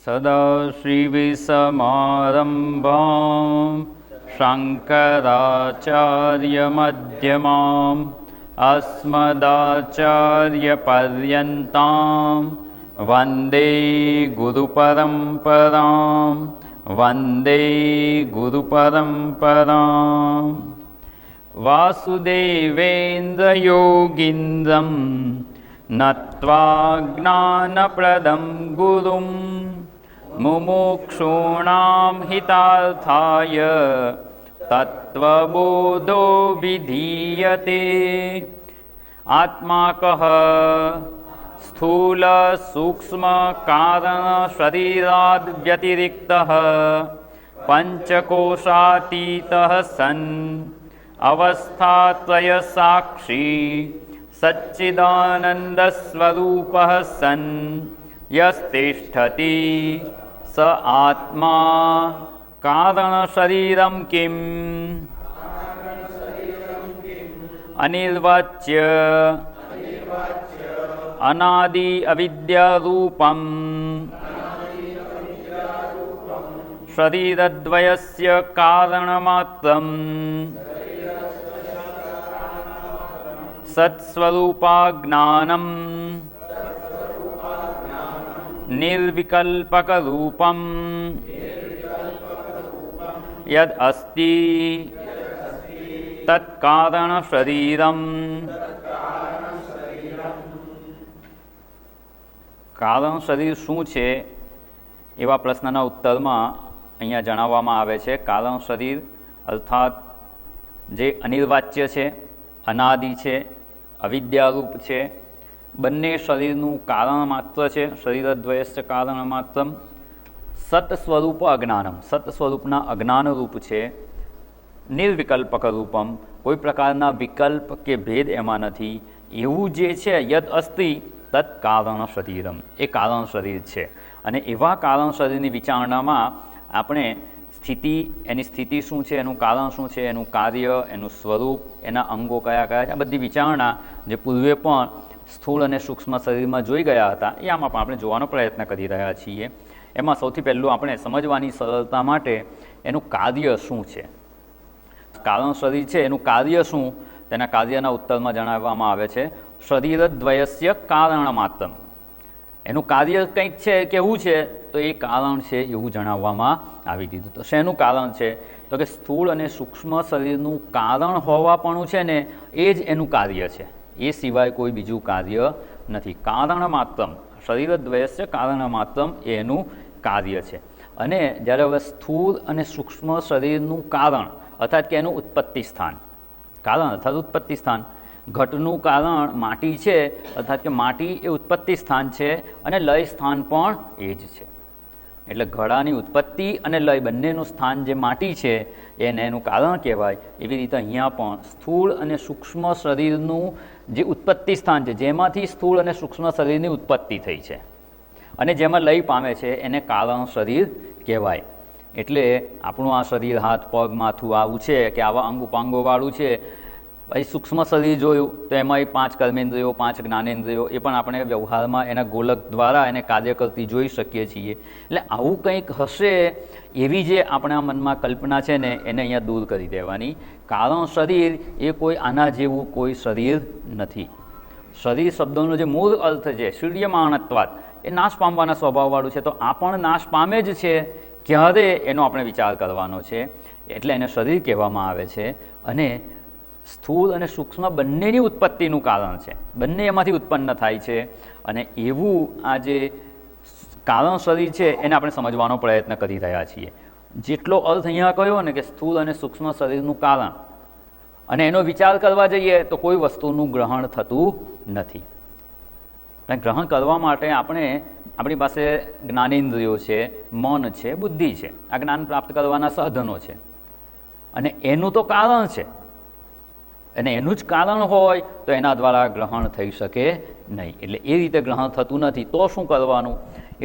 સદાશિવસમારંભાં શંકરાચાર્યમધ્યમાં અસ્મદાચાર્યપર્યન્તાં વંદે ગુરુપરંપરાં વંદે ગુરુપરંપરાં. વાસુદેવેન્દ્રયોગીન્દ્રં નત્વા જ્ઞાનપ્રદં ગુરું મુમુક્ષૂણાં હિતાર્થાય તત્વબોધો વિધીયતે. આત્મા કઃ સ્થૂલ સૂક્ષ્મ કારણ શરીરાદ વ્યતિરિક્તઃ પંચકોશાતીતઃ સન અવસ્થાત્રય સાક્ષી સચ્ચિદાનંદ સ્વરૂપઃ સન યસ્તિષ્ઠતિ સ આત્મા કારણ શરીરમ કિમ અનિર્વાચ્ય અનાદિ અવિદ્યારૂપમ શરીરદ્વયસ્ય કારણમાત્રમ સત્સ્વરૂપાજ્ઞાનમ નિર્વિકલ્પકરૂપમ યદ અસ્તિ તત્કારણ શરીરમ. કારણ શરીર શું છે એવા પ્રશ્નના ઉત્તરમાં અહીંયા જણાવવામાં આવે છે. કારણ શરીર અર્થાત જે અનિર્વાચ્ય છે, અનાદિ છે, અવિદ્યારૂપ છે, બંને શરીરનું કારણ માત્ર છે. શરીરદ્વયસ્ય કારણ માત્રમ. સત સ્વરૂપ અજ્ઞાનમ, સત સ્વરૂપના અજ્ઞાનરૂપ છે. નિર્વિકલ્પક રૂપમ, કોઈ પ્રકારના વિકલ્પ કે ભેદ એમાં નથી. એવું જે છે યદ અસ્તિ તત્ કારણ શરીરમ, એ કારણ શરીર છે. અને એવા કારણ શરીરની વિચારણામાં આપણે એની સ્થિતિ શું છે, એનું કારણ શું છે, એનું કાર્ય, એનું સ્વરૂપ, એના અંગો કયા કયા છે, આ બધી વિચારણા જે પૂર્વે પણ સ્થૂળ અને સૂક્ષ્મ શરીરમાં જોઈ ગયા હતા એ આમાં પણ આપણે જોવાનો પ્રયત્ન કરી રહ્યા છીએ. એમાં સૌથી પહેલું આપણે સમજવાની સરળતા માટે એનું કાર્ય શું છે, કારણ શરીર છે એનું કાર્ય શું, તેના કાર્યના ઉત્તરમાં જણાવવામાં આવે છે શરીરદ્વયસ્ય કારણ માત્રમ. એનું કાર્ય કંઈક છે, કેવું છે, તો એ કારણ છે એવું જણાવવામાં આવી દીધું. તો શેનું કારણ છે, તો કે સ્થૂળ અને સૂક્ષ્મ શરીરનું કારણ હોવાપણું છે ને એ જ એનું કાર્ય છે, એ સિવાય કોઈ બીજું કાર્ય નથી. કારણ માત્રમ, શરીરદ્વયસ્ય કારણ માત્રમ એનું કાર્ય છે. અને જ્યારે હવે સ્થૂળ અને સૂક્ષ્મ શરીરનું કારણ અર્થાત કે એનું ઉત્પત્તિ સ્થાન, કારણ અર્થાત ઉત્પત્તિ સ્થાન, ઘટનું કારણ માટી છે અર્થાત કે માટી એ ઉત્પત્તિ સ્થાન છે અને લય સ્થાન પણ એ જ છે. એટલે ઘડાની ઉત્પત્તિ અને લય બંનેનું સ્થાન જે માટી છે એને એનું કારણ કહેવાય. એવી રીતે અહીંયા પણ સ્થૂળ અને સૂક્ષ્મ શરીરનું જે ઉત્પત્તિ સ્થાન છે, જેમાંથી સ્થૂળ અને સૂક્ષ્મ શરીરની ઉત્પત્તિ થઈ છે અને જેમાં લય પામે છે એને કારણ શરીર કહેવાય. એટલે આપણું આ શરીર, હાથ, પગ, માથું આવું છે કે આવા અંગ ઉપાંગોવાળું છે. પછી સૂક્ષ્મ શરીર જોયું તો એમાં 5 કર્મેન્દ્રિયો, 5 જ્ઞાનેન્દ્રિયો, એ પણ આપણે વ્યવહારમાં એના ગોલક દ્વારા એને કાર્ય કરતી જોઈ શકીએ છીએ. એટલે આવું કંઈક હશે એવી જે આપણા મનમાં કલ્પના છે ને એને અહીંયા દૂર કરી દેવાની. કારણ શરીર એ કોઈ આના જેવું કોઈ શરીર નથી. શરીર શબ્દોનો જે મૂળ અર્થ છે સૂર્યમાણત્વાદ, એ નાશ પામવાના સ્વભાવવાળું છે. તો આ પણ નાશ પામે જ છે, ક્યારે એનો આપણે વિચાર કરવાનો છે. એટલે એને શરીર કહેવામાં આવે છે. અને સ્થૂળ અને સૂક્ષ્મ બંનેની ઉત્પત્તિનું કારણ છે, બંને એમાંથી ઉત્પન્ન થાય છે. અને એવું આ જે કારણ શરીર છે એને આપણે સમજવાનો પ્રયત્ન કરી રહ્યા છીએ. જેટલો અર્થ અહીંયા કહ્યો ને કે સ્થૂળ અને સૂક્ષ્મ શરીરનું કારણ, અને એનો વિચાર કરવા જઈએ તો કોઈ વસ્તુનું ગ્રહણ થતું નથી. અને ગ્રહણ કરવા માટે આપણી પાસે જ્ઞાનેન્દ્રિયો છે, મન છે, બુદ્ધિ છે, આ જ્ઞાન પ્રાપ્ત કરવાના સાધનો છે. અને એનું તો કારણ છે, અને એનું જ કારણ હોય તો એના દ્વારા ગ્રહણ થઈ શકે નહીં. એટલે એ રીતે ગ્રહણ થતું નથી. તો શું કરવાનું?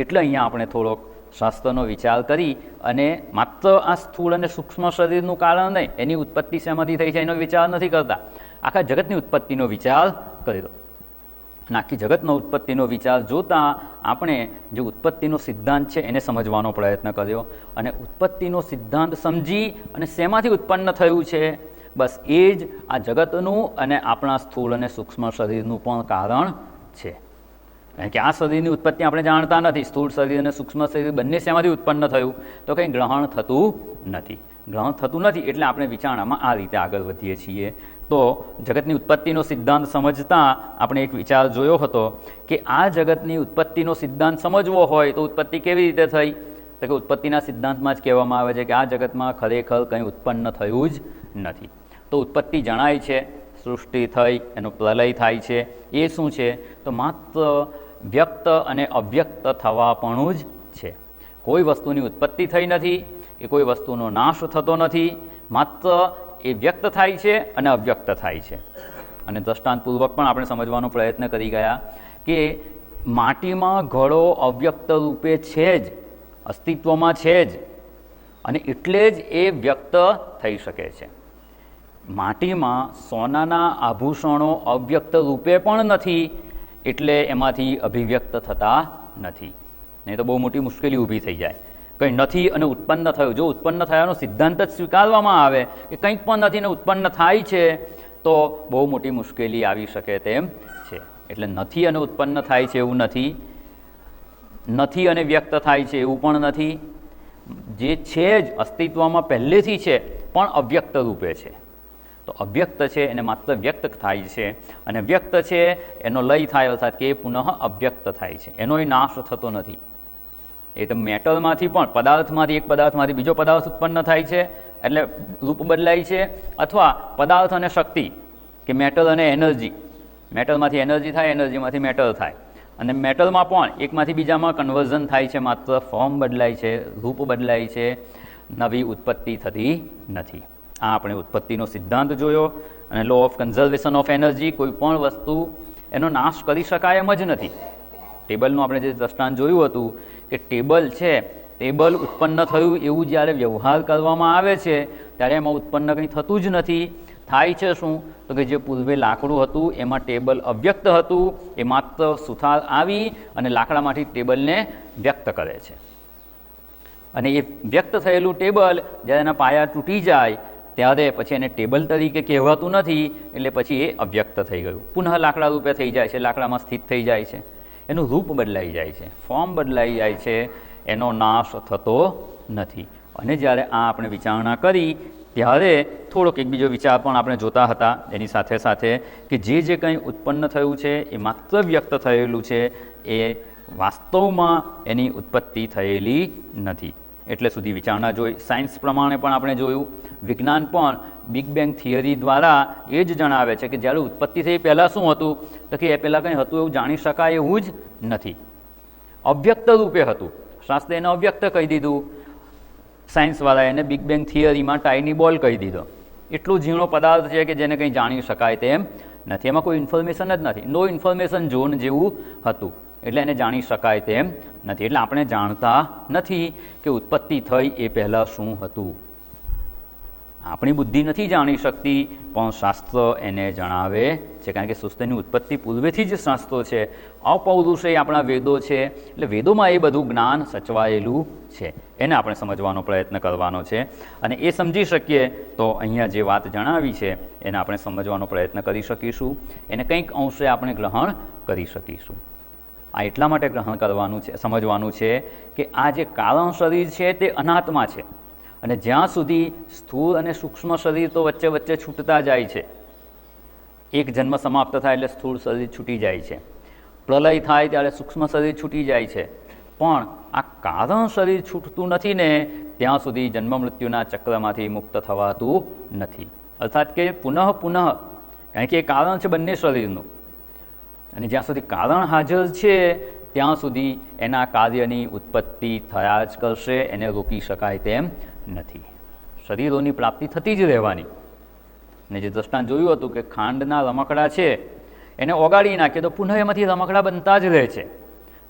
એટલે અહીંયા આપણે થોડોક શાસ્ત્રનો વિચાર કરી અને માત્ર આ સ્થૂળ અને સૂક્ષ્મ શરીરનું કારણ નહીં, એની ઉત્પત્તિ શેમાંથી થઈ છે એનો વિચાર નથી કરતા, આખા જગતની ઉત્પત્તિનો વિચાર કરી દો. અને આખી જગતનો ઉત્પત્તિનો વિચાર જોતાં આપણે જે ઉત્પત્તિનો સિદ્ધાંત છે એને સમજવાનો પ્રયત્ન કર્યો અને ઉત્પત્તિનો સિદ્ધાંત સમજી અને શેમાંથી ઉત્પન્ન થયું છે, બસ એ જ આ જગતનું અને આપણા સ્થૂળ અને સૂક્ષ્મ શરીરનું પણ કારણ છે. કારણ કે આ શરીરની ઉત્પત્તિ આપણે જાણતા નથી. સ્થૂળ શરીર અને સૂક્ષ્મ શરીર બંને શેમાંથી ઉત્પન્ન થયું તો કંઈ ગ્રહણ થતું નથી. ગ્રહણ થતું નથી એટલે આપણે વિચારણામાં આ રીતે આગળ વધીએ છીએ. તો જગતની ઉત્પત્તિનો સિદ્ધાંત સમજતા આપણે એક વિચાર જોયો હતો કે આ જગતની ઉત્પત્તિનો સિદ્ધાંત સમજવો હોય તો ઉત્પત્તિ કેવી રીતે થઈ, તો કે ઉત્પત્તિના સિદ્ધાંતમાં જ કહેવામાં આવે છે કે આ જગતમાં ખરેખર કંઈ ઉત્પન્ન થયું જ નથી. તો ઉત્પત્તિ જણાય છે, સૃષ્ટિ થઈ, એનો પ્રલય થાય છે, એ શું છે તો માત્ર વ્યક્ત અને અવ્યક્ત થવાપણું જ છે. કોઈ વસ્તુની ઉત્પત્તિ થઈ નથી, એ કોઈ વસ્તુનો નાશ થતો નથી, માત્ર એ વ્યક્ત થાય છે અને અવ્યક્ત થાય છે. અને દ્રષ્ટાંતપૂર્વક પણ આપણે સમજવાનો પ્રયત્ન કરી ગયા કે માટીમાં ઘડો અવ્યક્ત રૂપે છે જ, અસ્તિત્વમાં છે જ, અને એટલે જ એ વ્યક્ત થઈ શકે છે. માટીમાં સોનાના આભૂષણો અવ્યક્ત રૂપે પણ નથી, એટલે એમાંથી અભિવ્યક્ત થતા નથી. નહીં તો બહુ મોટી મુશ્કેલી ઊભી થઈ જાય. કંઈ નથી અને ઉત્પન્ન થયું, જો ઉત્પન્ન થયાનો સિદ્ધાંત જ સ્વીકારવામાં આવે કે કંઈક પણ નથી ને ઉત્પન્ન થાય છે તો બહુ મોટી મુશ્કેલી આવી શકે તેમ છે. એટલે નથી અને ઉત્પન્ન થાય છે એવું નથી, નથી અને વ્યક્ત થાય છે એવું પણ નથી, જે છે જ અસ્તિત્વમાં પહેલેથી છે પણ અવ્યક્ત રૂપે છે. તો અવ્યક્ત છે એને માત્ર વ્યક્ત થાય છે અને વ્યક્ત છે એનો લય થાય અર્થાત કે પુનઃ અવ્યક્ત થાય છે, એનો નાશ થતો નથી. એ તો મેટલમાંથી પણ પદાર્થમાંથી એક પદાર્થમાંથી બીજો પદાર્થ ઉત્પન્ન થાય છે એટલે રૂપ બદલાય છે, અથવા પદાર્થ અને શક્તિ કે મેટલ અને એનર્જી, મેટલમાંથી એનર્જી થાય, એનર્જીમાંથી મેટલ થાય, અને મેટલમાં પણ એકમાંથી બીજામાં કન્વર્ઝન થાય છે, માત્ર ફોર્મ બદલાય છે, રૂપ બદલાય છે, નવી ઉત્પત્તિ થતી નથી. આ આપણે ઉત્પત્તિનો સિદ્ધાંત જોયો. અને law of conservation of energy, કોઈ પણ વસ્તુ એનો નાશ કરી શકાય એમ જ નથી. ટેબલનું આપણે જે દ્રષ્ટાંત જોયું હતું કે ટેબલ છે, ટેબલ ઉત્પન્ન થયું એવું જ્યારે વ્યવહાર કરવામાં આવે છે ત્યારે એમાં ઉત્પન્ન કંઈ થતું જ નથી. થાય છે શું તો કે જે પૂર્વે લાકડું હતું એમાં ટેબલ અવ્યક્ત હતું, એ માત્ર સુથાર આવી અને લાકડામાંથી ટેબલને વ્યક્ત કરે છે. અને એ વ્યક્ત થયેલું ટેબલ જ્યારે એના પાયા તૂટી જાય ત્યારે પછી એને ટેબલ તરીકે કહેવાતું નથી, એટલે પછી એ અવ્યક્ત થઈ ગયું, પુનઃ લાકડા રૂપે થઈ જાય છે, લાકડામાં સ્થિત થઈ જાય છે, એનું રૂપ બદલાઈ જાય છે, ફોર્મ બદલાઈ જાય છે, એનો નાશ થતો નથી. અને જ્યારે આ આપણે વિચારણા કરી ત્યારે થોડોક એક બીજો વિચાર પણ આપણે જોતા હતા એની સાથે સાથે કે જે કંઈ ઉત્પન્ન થયું છે એ માત્ર વ્યક્ત થયેલું છે, એ વાસ્તવમાં એની ઉત્પત્તિ થયેલી નથી. એટલે સુધી વિચારણા જોઈ. સાયન્સ પ્રમાણે પણ આપણે જોયું, વિજ્ઞાન પણ બિગ બેંગ થિયરી દ્વારા એ જ જણાવે છે કે જ્યારે ઉત્પત્તિ થઈ પહેલાં શું હતું તો કે એ પહેલાં કંઈ હતું એવું જાણી શકાય એવું જ નથી, અવ્યક્ત રૂપે હતું. શાસ્ત્રે એને અવ્યક્ત કહી દીધું, સાયન્સવાળાએ એને બિગ બેંગ થિયરીમાં ટાઈની બોલ કહી દીધો. એટલો ઝીણો પદાર્થ છે કે જેને કંઈ જાણી શકાય તેમ નથી, એમાં કોઈ ઇન્ફોર્મેશન જ નથી, નો ઇન્ફોર્મેશન ઝોન જેવું હતું, એટલે એને જાણી શકાય તેમ નથી. એટલે આપણે જાણતા નથી કે ઉત્પત્તિ થઈ એ પહેલાં શું હતું. આપણી બુદ્ધિ નથી જાણી શકતી, પણ શાસ્ત્ર એને જણાવે છે, કારણ કે સૃષ્ટિની ઉત્પત્તિ પૂર્વેથી જ શાસ્ત્રો છે, અપૌરુષેય આપણા વેદો છે, એટલે વેદોમાં એ બધું જ્ઞાન સચવાયેલું છે. એને આપણે સમજવાનો પ્રયત્ન કરવાનો છે, અને એ સમજી શકીએ તો અહીંયા જે વાત જણાવી છે એને આપણે સમજવાનો પ્રયત્ન કરી શકીશું, એને કંઈક અંશે આપણે ગ્રહણ કરી શકીશું. આ એટલા માટે ગ્રહણ કરવાનું છે, સમજવાનું છે કે આ જે કારણ શરીર છે તે અનાત્મા છે, અને જ્યાં સુધી સ્થૂળ અને સૂક્ષ્મ શરીર તો વચ્ચે વચ્ચે છૂટતા જાય છે. એક જન્મ સમાપ્ત થાય એટલે સ્થૂળ શરીર છૂટી જાય છે, પ્રલય થાય ત્યારે સૂક્ષ્મ શરીર છૂટી જાય છે, પણ આ કારણ શરીર છૂટતું નથી ને ત્યાં સુધી જન્મ મૃત્યુના ચક્રમાંથી મુક્ત થવાતું નથી. અર્થાત કે પુનઃ કારણ કે એ કારણ છે બંને શરીરનું, અને જ્યાં સુધી કારણ હાજર છે ત્યાં સુધી એના કાર્યની ઉત્પત્તિ થયા જ કરશે, એને રોકી શકાય તેમ નથી. શરીરોની પ્રાપ્તિ થતી જ રહેવાની. ને જે દ્રષ્ટાંત જોયું હતું કે ખાંડના રમકડા છે એને ઓગાળી નાખીએ તો પુનઃ એમાંથી રમકડા બનતા જ રહે છે,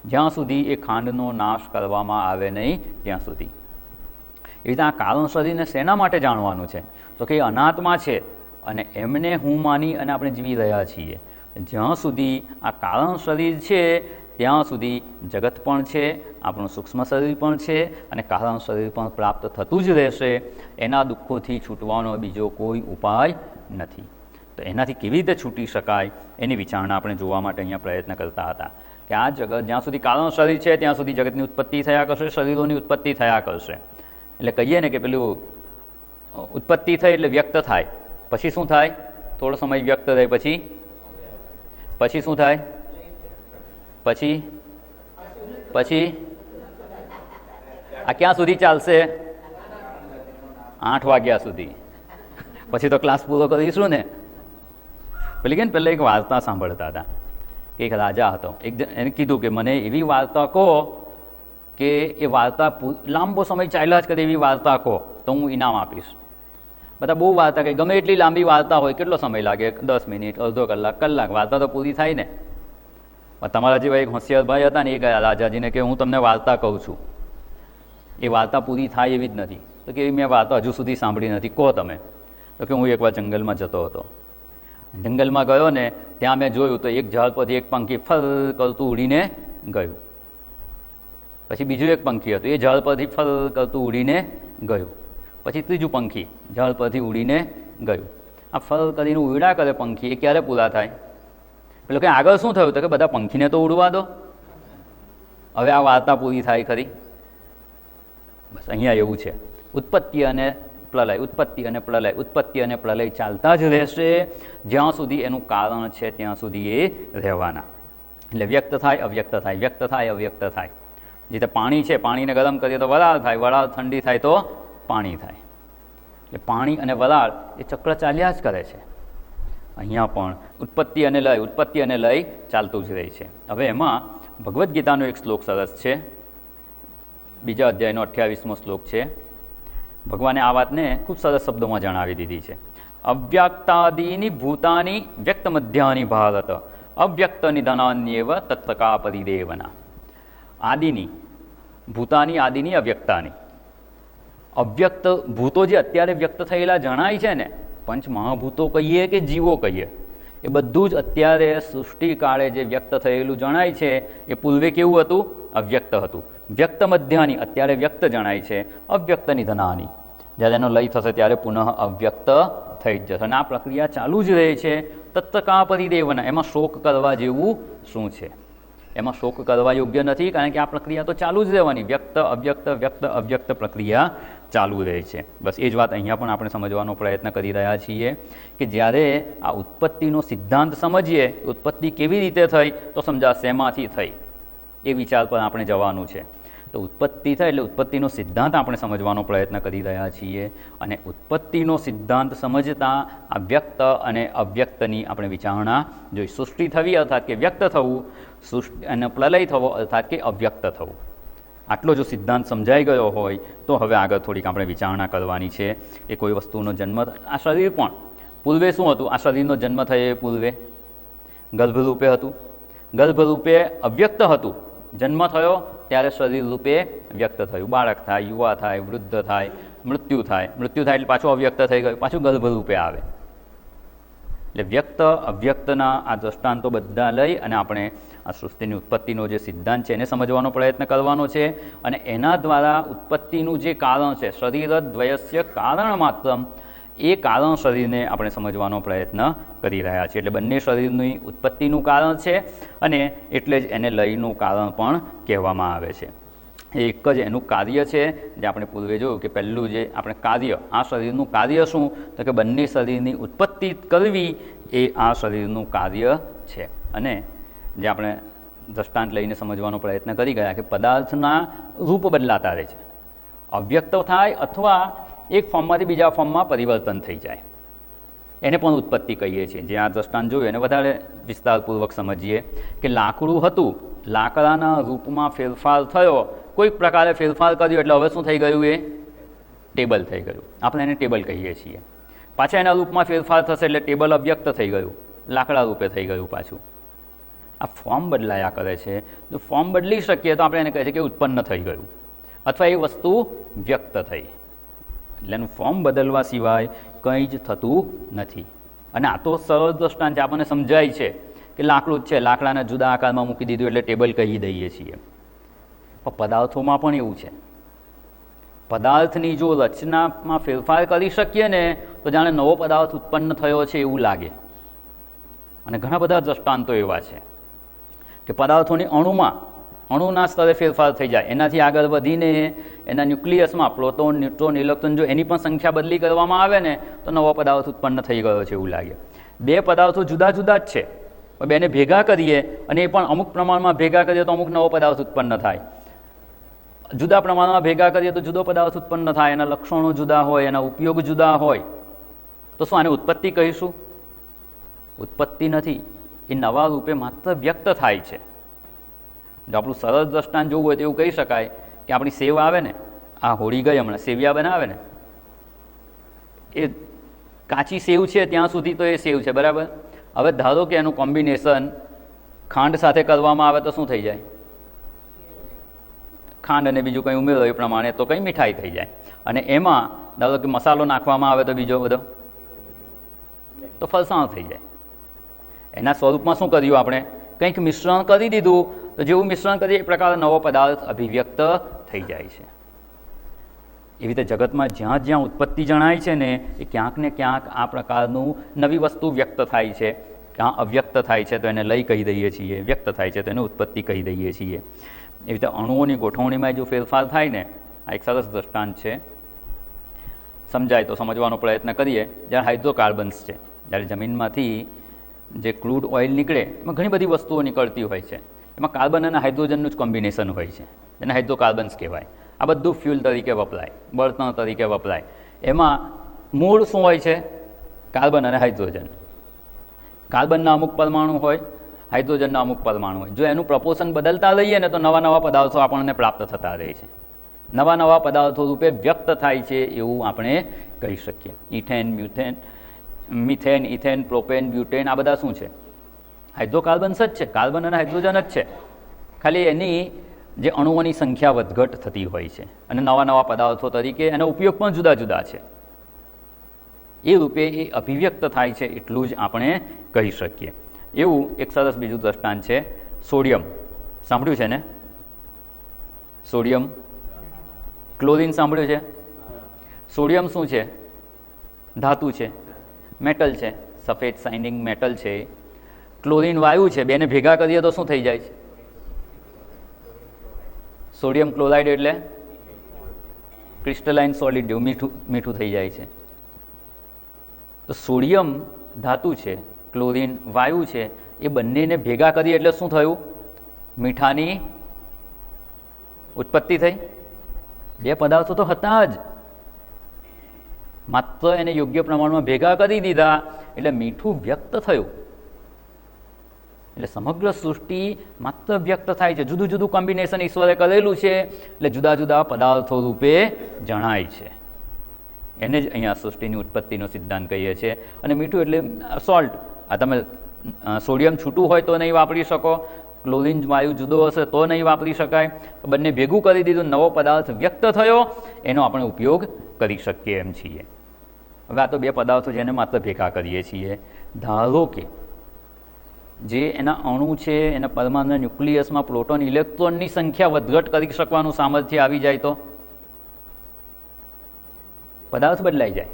જ્યાં સુધી એ ખાંડનો નાશ કરવામાં આવે નહીં ત્યાં સુધી. એ રીતે આ કારણ શરીરને શેના માટે જાણવાનું છે તો કે એ અનાત્મા છે, અને એમને હું માની અને આપણે જીવી રહ્યા છીએ. જ્યાં સુધી આ કારણ શરીર છે ત્યાં સુધી જગત પણ છે, આપણું સૂક્ષ્મ શરીર પણ છે અને કારણ શરીર પણ પ્રાપ્ત થતું જ રહેશે. એના દુઃખોથી છૂટવાનો બીજો કોઈ ઉપાય નથી. તો એનાથી કેવી રીતે છૂટી શકાય એની વિચારણા આપણે જોવા માટે અહીંયા પ્રયત્ન કરતા હતા કે આ જગત જ્યાં સુધી કારણ શરીર છે ત્યાં સુધી જગતની ઉત્પત્તિ થયા કરશે, શરીરોની ઉત્પત્તિ થયા કરશે. એટલે કહીએ ને કે પેલું ઉત્પત્તિ થઈ એટલે વ્યક્ત થાય, પછી શું થાય? થોડો સમય વ્યક્ત થાય, પછી શું થાય? પછી આ ક્યાં સુધી ચાલશે? 8 વાગ્યા સુધી. પછી તો ક્લાસ પૂરો કરીશું ને. પેલી કે પહેલાં એક વાર્તા સાંભળતા હતા. એક રાજા હતો, એને કીધું કે મને એવી વાર્તા કહો કે એ વાર્તા લાંબો સમય ચાલ્યા જ કરે એવી વાર્તા કહો તો હું ઇનામ આપીશ. બધા બહુ વાર્તા કહે, ગમે એટલી લાંબી વાર્તા હોય, કેટલો સમય લાગે? 10 મિનિટ, અડધો કલાક, કલાક, વાર્તા તો પૂરી થાય ને. તમારા જેવા એક હોશિયાર ભાઈ હતા ને, એ ગયા રાજાજીને કે હું તમને વાર્તા કહું છું, એ વાર્તા પૂરી થાય એવી જ નથી. તો કે મેં વાર્તા હજુ સુધી સાંભળી નથી, કહો તમે. તો કે હું એકવાર જંગલમાં જતો હતો, જંગલમાં ગયો ને ત્યાં મેં જોયું તો એક ઝાડ પરથી એક પંખી ફર કરતું ઉડીને ગયું. પછી બીજું એક પંખી હતું, એ ઝાડ પરથી ફર કરતું ઉડીને ગયું. પછી ત્રીજું પંખી ઝાડ પરથી ઉડીને ગયું. આ ફર કરીને ઉડ્યા કરે પંખી, એ ક્યારે પૂરા થાય? પેલો કે આગળ શું થયું? તો કે બધા પંખીને તો ઉડવા દો, હવે આ વાર્તા પૂરી થાય ખરી? બસ અહીંયા એવું છે, ઉત્પત્તિ અને પ્રલય, ઉત્પત્તિ અને પ્રલય, ઉત્પત્તિ અને પ્રલય ચાલતા જ રહેશે. જ્યાં સુધી એનું કારણ છે ત્યાં સુધી એ રહેવાના. એટલે વ્યક્ત થાય, અવ્યક્ત થાય, વ્યક્ત થાય, અવ્યક્ત થાય. જે રીતે પાણી છે, પાણીને ગરમ કરીએ તો વરાળ થાય, વરાળ ઠંડી થાય તો પાણી થાય. એટલે પાણી અને વરાળ એ ચક્ર ચાલ્યા જ કરે છે. અહીંયા પણ ઉત્પત્તિ અને લય, ઉત્પત્તિ અને લય ચાલતું જ રહે છે. હવે એમાં ભગવદ્ ગીતાનો એક શ્લોક સરસ છે, બીજા અધ્યાયનો 28મો શ્લોક છે. ભગવાને આ વાતને ખૂબ સરસ શબ્દોમાં જણાવી દીધી છે. અવ્યક્તાદીની ભૂતાની વ્યક્ત મધ્યાની ભારત અવ્યક્ત નિધનાન્યેવ તત્કા પરિદેવના. આદિની ભૂતાની, આદિની અવ્યક્તાની. અવ્યક્ત ભૂતો જે અત્યારે વ્યક્ત થયેલા જણાય છે ને, પંચ મહાભૂતો કહીએ કે જીવો કહીએ, એ બધું જ અત્યારે સૃષ્ટિકાળે જે વ્યક્ત થયેલું જણાય છે એ પૂર્વે કેવું હતું? અવ્યક્ત હતું. વ્યક્ત મધ્યાની અત્યારે વ્યક્ત જણાય છે, અવ્યક્ત નિધનાની જ્યારે એનો લય થશે ત્યારે પુનઃ અવ્યક્ત થઈ જ જશે. અને આ પ્રક્રિયા ચાલુ જ રહે છે. તત્કા પરિદેવના. એમાં શોક કરવા જેવું શું છે? એમાં શોક કરવા યોગ્ય નથી, કારણ કે આ પ્રક્રિયા તો ચાલુ જ રહેવાની. વ્યક્ત અવ્યક્ત, વ્યક્ત અવ્યક્ત પ્રક્રિયા ચાલુ રહે છે. બસ એ જ વાત અહીંયા પણ આપણે સમજવાનો પ્રયત્ન કરી રહ્યા છીએ કે જ્યારે આ ઉત્પત્તિનો સિદ્ધાંત સમજીએ, ઉત્પત્તિ કેવી રીતે થઈ તો સમજાશે શેમાંથી થઈ, એ વિચાર પર આપણે જવાનું છે. તો ઉત્પત્તિ થાય એટલે ઉત્પત્તિનો સિદ્ધાંત આપણે સમજવાનો પ્રયત્ન કરી રહ્યા છીએ. અને ઉત્પત્તિનો સિદ્ધાંત સમજતા આ વ્યક્ત અને અવ્યક્તની આપણે વિચારણા જોઈ. સૃષ્ટિ થવી અર્થાત કે વ્યક્ત થવું, સૃષ્ટિ અને પ્રલય થવો અર્થાત કે અવ્યક્ત થવું. આટલો જો સિદ્ધાંત સમજાઈ ગયો હોય તો હવે આગળ થોડીક આપણે વિચારણા કરવાની છે કે કોઈ વસ્તુનો જન્મ, આ શરીર પણ પૂર્વે શું હતું? આ શરીરનો જન્મ થયો એ પૂર્વે ગર્ભરૂપે હતું, ગર્ભરૂપે અવ્યક્ત હતું. જન્મ થયો ત્યારે શરીર રૂપે વ્યક્ત થયું. બાળક થાય, યુવા થાય, વૃદ્ધ થાય, મૃત્યુ થાય. મૃત્યુ થાય એટલે પાછું અવ્યક્ત થઈ ગયું, પાછું ગર્ભરૂપે આવે. એટલે વ્યક્ત અવ્યક્તના આ દ્રષ્ટાંતો બધા લઈ અને આપણે આ સૃષ્ટિની ઉત્પત્તિનો જે સિદ્ધાંત છે એને સમજવાનો પ્રયત્ન કરવાનો છે. અને એના દ્વારા ઉત્પત્તિનું જે કારણ છે, શરીર દ્વયસ્ય કારણ માત્ર, એ કારણ શરીરને આપણે સમજવાનો પ્રયત્ન કરી રહ્યા છીએ. એટલે બંને શરીરની ઉત્પત્તિનું કારણ છે અને એટલે જ એને લયનું કારણ પણ કહેવામાં આવે છે. એ એક જ એનું કાર્ય છે. જે આપણે પૂર્વે જોયું કે પહેલું જે આપણે કાર્ય, આ શરીરનું કાર્ય શું? તો કે બંને શરીરની ઉત્પત્તિ કરવી એ આ શરીરનું કાર્ય છે. અને જે આપણે દ્રષ્ટાંત લઈને સમજવાનો પ્રયત્ન કરી ગયા કે પદાર્થના રૂપ બદલાતા રહે છે, અવ્યક્ત થાય અથવા એક ફોર્મમાંથી બીજા ફોર્મમાં પરિવર્તન થઈ જાય, એને પણ ઉત્પત્તિ કહીએ છીએ. જે આ દ્રષ્ટાંત જોયું એને વધારે વિસ્તારપૂર્વક સમજીએ કે લાકડું હતું, લાકડાના રૂપમાં ફેરફાર થયો, કોઈક પ્રકારે ફેરફાર કર્યો એટલે હવે શું થઈ ગયું? એ ટેબલ થઈ ગયું. આપણે એને ટેબલ કહીએ છીએ. પાછા એના રૂપમાં ફેરફાર થશે એટલે ટેબલ અવ્યક્ત થઈ ગયું, લાકડા રૂપે થઈ ગયું પાછું. આ ફોર્મ બદલાયા કરે છે. જો ફોર્મ બદલી શકીએ તો આપણે એને કહીએ છીએ કે ઉત્પન્ન થઈ ગયું અથવા એ વસ્તુ વ્યક્ત થઈ. એટલે એનું ફોર્મ બદલવા સિવાય કંઈ જ થતું નથી. અને આ તો સરળ દ્રષ્ટાંત આપણને સમજાય છે કે લાકડું જ છે, લાકડાને જુદા આકારમાં મૂકી દીધું એટલે ટેબલ કહી દઈએ છીએ. પણ પદાર્થોમાં પણ એવું છે. પદાર્થની જો રચનામાં ફેરફાર કરી શકીએ ને તો જાણે નવો પદાર્થ ઉત્પન્ન થયો છે એવું લાગે. અને ઘણા બધા દ્રષ્ટાંતો એવા છે કે પદાર્થોની અણુના સ્તરે ફેરફાર થઈ જાય, એનાથી આગળ વધીને એના ન્યુક્લિયસમાં પ્રોટોન, ન્યુટ્રોન, ઇલેક્ટ્રોન જો એની પણ સંખ્યા બદલી કરવામાં આવે ને તો નવો પદાર્થ ઉત્પન્ન થઈ ગયો છે એવું લાગે. બે પદાર્થો જુદા જુદા જ છે, બેને ભેગા કરીએ અને એ પણ અમુક પ્રમાણમાં ભેગા કરીએ તો અમુક નવો પદાર્થ ઉત્પન્ન થાય, જુદા પ્રમાણમાં ભેગા કરીએ તો જુદો પદાર્થ ઉત્પન્ન થાય, એના લક્ષણો જુદા હોય, એના ઉપયોગ જુદા હોય. તો શું આને ઉત્પત્તિ કહીશું? ઉત્પત્તિ નથી, એ નવા રૂપે માત્ર વ્યક્ત થાય છે. જો આપણું સરળ દ્રષ્ટાંત જોવું હોય તો એવું કહી શકાય કે આપણી સેવ આવે ને, આ હોળી ગઈ હમણાં, સેવિયા બનાવે ને, એ કાચી સેવ છે ત્યાં સુધી તો એ સેવ છે, બરાબર. હવે ધારો કે એનું કોમ્બિનેશન ખાંડ સાથે કરવામાં આવે તો શું થઈ જાય? ખાંડ અને બીજું કંઈ ઉમેરો એ પ્રમાણે તો કંઈ મીઠાઈ થઈ જાય. અને એમાં ધારો કે મસાલો નાખવામાં આવે તો બીજો બધો તો ફરસાણ થઈ જાય. એના સ્વરૂપમાં શું કર્યું આપણે? કંઈક મિશ્રણ કરી દીધું, તો જેવું મિશ્રણ કરીએ એ પ્રકારે નવો પદાર્થ અભિવ્યક્ત થઈ જાય છે. એવી રીતે જગતમાં જ્યાં જ્યાં ઉત્પત્તિ જણાય છે ને એ ક્યાંક ને ક્યાંક આ પ્રકારનું નવી વસ્તુ વ્યક્ત થાય છે. ક્યાં અવ્યક્ત થાય છે તો એને લય કહી દઈએ છીએ, વ્યક્ત થાય છે તો એને ઉત્પત્તિ કહી દઈએ છીએ. એવી રીતે અણુઓની ગોઠવણીમાં જો ફેરફાર થાય ને, આ એક સરસ દ્રષ્ટાંત છે, સમજાય તો સમજવાનો પ્રયત્ન કરીએ. જ્યારે હાઇડ્રોકાર્બન્સ છે, જ્યારે જમીનમાંથી જે ક્રૂડ ઓઇલ નીકળે એમાં ઘણી બધી વસ્તુઓ નીકળતી હોય છે, એમાં કાર્બન અને હાઇડ્રોજનનું જ કોમ્બિનેશન હોય છે, જેને હાઇડ્રોકાર્બન્સ કહેવાય. આ બધું ફ્યુલ તરીકે વપરાય, બળતણ તરીકે વપરાય. એમાં મૂળ શું હોય છે? કાર્બન અને હાઇડ્રોજન. કાર્બનના અમુક પરમાણુ હોય, હાઇડ્રોજનના અમુક પરમાણુ હોય. જો એનું પ્રપોર્શન બદલતા રહીએ ને તો નવા નવા પદાર્થો આપણને પ્રાપ્ત થતા રહે છે, નવા નવા પદાર્થો રૂપે વ્યક્ત થાય છે એવું આપણે કહી શકીએ. Ethane, methane, ethane, propane, butane, આ બધા શું છે? હાઇડ્રોકાર્બન્સ જ છે, કાર્બન અને હાઇડ્રોજન જ છે. ખાલી એની જે અણુઓની સંખ્યા વધઘટ થતી હોય છે અને નવા નવા પદાર્થો તરીકે એનો ઉપયોગ પણ જુદા જુદા છે. એ રૂપે એ અભિવ્યક્ત થાય છે એટલું જ આપણે કહી શકીએ. એવું એક સરસ બીજું દ્રષ્ટાંત છે, સોડિયમ. સાંભળ્યું છે ને? સોડિયમ, ક્લોરીન સાંભળ્યું છે? સોડિયમ શું છે? ધાતુ છે, મેટલ છે, સફેદ શાઇનિંગ મેટલ છે. ક્લોરીન વાયુ છે, બેને ભેગા કરીએ તો શું થઈ જાય છે? સોડિયમ ક્લોરાઇડ એટલે ક્રિસ્ટલાઇન સોલિડ જેવું મીઠું થઈ જાય છે. તો સોડિયમ ધાતુ છે, ક્લોરીન વાયુ છે, એ બંનેને ભેગા કરીએ એટલે શું થયું? મીઠાની ઉત્પત્તિ થઈ. બે પદાર્થો તો હતા જ, માત્ર એને યોગ્ય પ્રમાણમાં ભેગા કરી દીધા એટલે મીઠું વ્યક્ત થયું. એટલે સમગ્ર સૃષ્ટિ માત્ર વ્યક્ત થાય છે, જુદું જુદું કોમ્બિનેશન ઈશ્વરે કરેલું છે એટલે જુદા જુદા પદાર્થો રૂપે જણાય છે. એને જ અહીંયા સૃષ્ટિની ઉત્પત્તિનો સિદ્ધાંત કહીએ છીએ. અને મીઠું એટલે સોલ્ટ. આ તમે સોડિયમ છૂટું હોય તો નહીં વાપરી શકો, ક્લોરીન વાયુ જુદો હશે તો નહીં વાપરી શકાય. બંને ભેગું કરી દીધું, નવો પદાર્થ વ્યક્ત થયો, એનો આપણે ઉપયોગ કરી શકીએ એમ છીએ. હવે આ તો બે પદાર્થો જેને માત્ર ભેગા કરીએ છીએ. ધારો કે જે એના અણુ છે, એના પરમાણુના ન્યુક્લિયસમાં પ્રોટોન, ઇલેક્ટ્રોનની સંખ્યા વધઘટ કરી શકવાનું સામર્થ્ય આવી જાય તો પદાર્થ બદલાઈ જાય.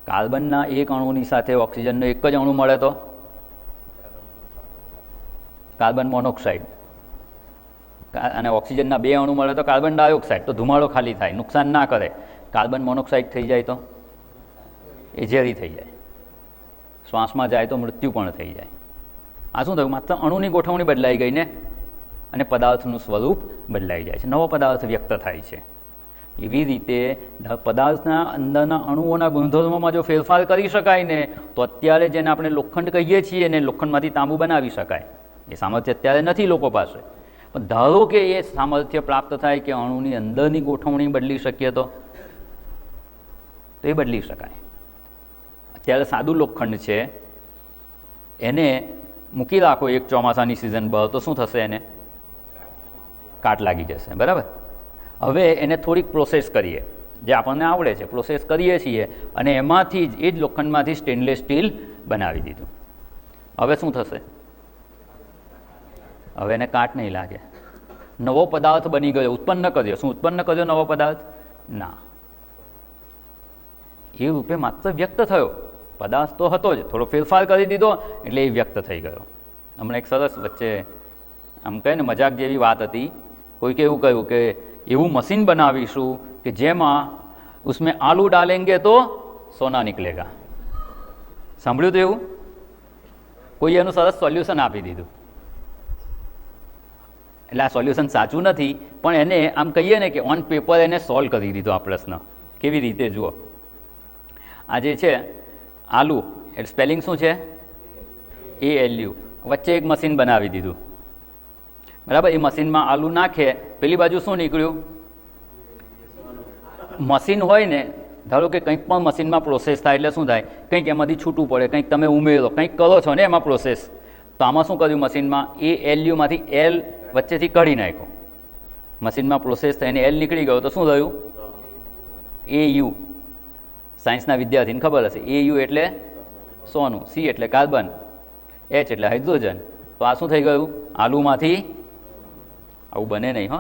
કાર્બનના એક અણુની સાથે ઓક્સિજનનો એક જ અણુ મળે તો કાર્બન મોનોક્સાઇડ, અને ઓક્સિજનના બે અણુ મળે તો કાર્બન ડાયોક્સાઇડ. તો ધુમાડો ખાલી થાય, નુકસાન ના કરે. કાર્બન મોનોક્સાઇડ થઈ જાય તો એ ઝેરી થઈ જાય, શ્વાસમાં જાય તો મૃત્યુ પણ થઈ જાય. આ શું થયું? માત્ર અણુની ગોઠવણી બદલાઈ ગઈ ને, અને પદાર્થનું સ્વરૂપ બદલાઈ જાય છે, નવો પદાર્થ વ્યક્ત થાય છે. એવી રીતે પદાર્થના અંદરના અણુઓના ગુણધર્મોમાં જો ફેરફાર કરી શકાય ને તો અત્યારે જેને આપણે લોખંડ કહીએ છીએ ને, લોખંડમાંથી તાંબુ બનાવી શકાય. એ સામર્થ્ય અત્યારે નથી લોકો પાસે, પણ ધારો કે એ સામર્થ્ય પ્રાપ્ત થાય કે અણુની અંદરની ગોઠવણી બદલી શકીએ તો એ બદલી શકાય. અત્યારે સાદું લોખંડ છે, એને મૂકી રાખો એક ચોમાસાની સિઝન બહાર તો શું થશે? એને કાટ લાગી જશે, બરાબર. હવે એને થોડીક પ્રોસેસ કરીએ, જે આપણને આવડે છે પ્રોસેસ કરીએ છીએ, અને એમાંથી જ એ જ લોખંડમાંથી સ્ટેનલેસ સ્ટીલ બનાવી દીધું. હવે શું થશે? હવે એને કાટ નહીં લાગે, નવો પદાર્થ બની ગયો, ઉત્પન્ન કર્યો. શું ઉત્પન્ન કર્યો નવો પદાર્થ? ના, એ રૂપે માત્ર વ્યક્ત થયો. પદાર્થ તો હતો જ, થોડો ફેરફાર કરી દીધો એટલે એ વ્યક્ત થઈ ગયો. હમણાં એક સરસ વચ્ચે આમ કહે ને મજાક જેવી વાત હતી. કોઈકે એવું કહ્યું કે એવું મશીન બનાવીશું કે જેમાં उसमें आलू डालेंगे तो सोना निकलेगा. સાંભળ્યું તો એવું? કોઈ એનું સરસ સોલ્યુશન આપી દીધું. એટલે આ સોલ્યુશન સાચું નથી, પણ એને આમ કહીએ ને કે ઓન પેપર એને સોલ્વ કરી દીધો આ પ્રશ્ન. કેવી રીતે? જુઓ, આ જે છે આલુ, એટલે સ્પેલિંગ શું છે? ALU. વચ્ચે એક મશીન બનાવી દીધું, બરાબર. એ મશીનમાં આલુ નાખે, પેલી બાજુ શું નીકળ્યું? મશીન હોય ને, ધારો કે કંઈક પણ મશીનમાં પ્રોસેસ થાય એટલે શું થાય? કંઈક એમાંથી છૂટું પડે, કંઈક તમે ઉમેરો, કંઈક કરો છો ને એમાં પ્રોસેસ. તો આમાં શું કર્યું મશીનમાં? ALU માંથી L વચ્ચેથી કાઢી નાખ્યો. મશીનમાં પ્રોસેસ થઈને L નીકળી ગયો તો શું થયું? AU. સાયન્સના વિદ્યાર્થીને ખબર હશે, AU એટલે સોનું, C એટલે કાર્બન, H એટલે હાઇડ્રોજન. તો આ શું થઈ ગયું? આલુમાંથી. આવું બને નહીં હો.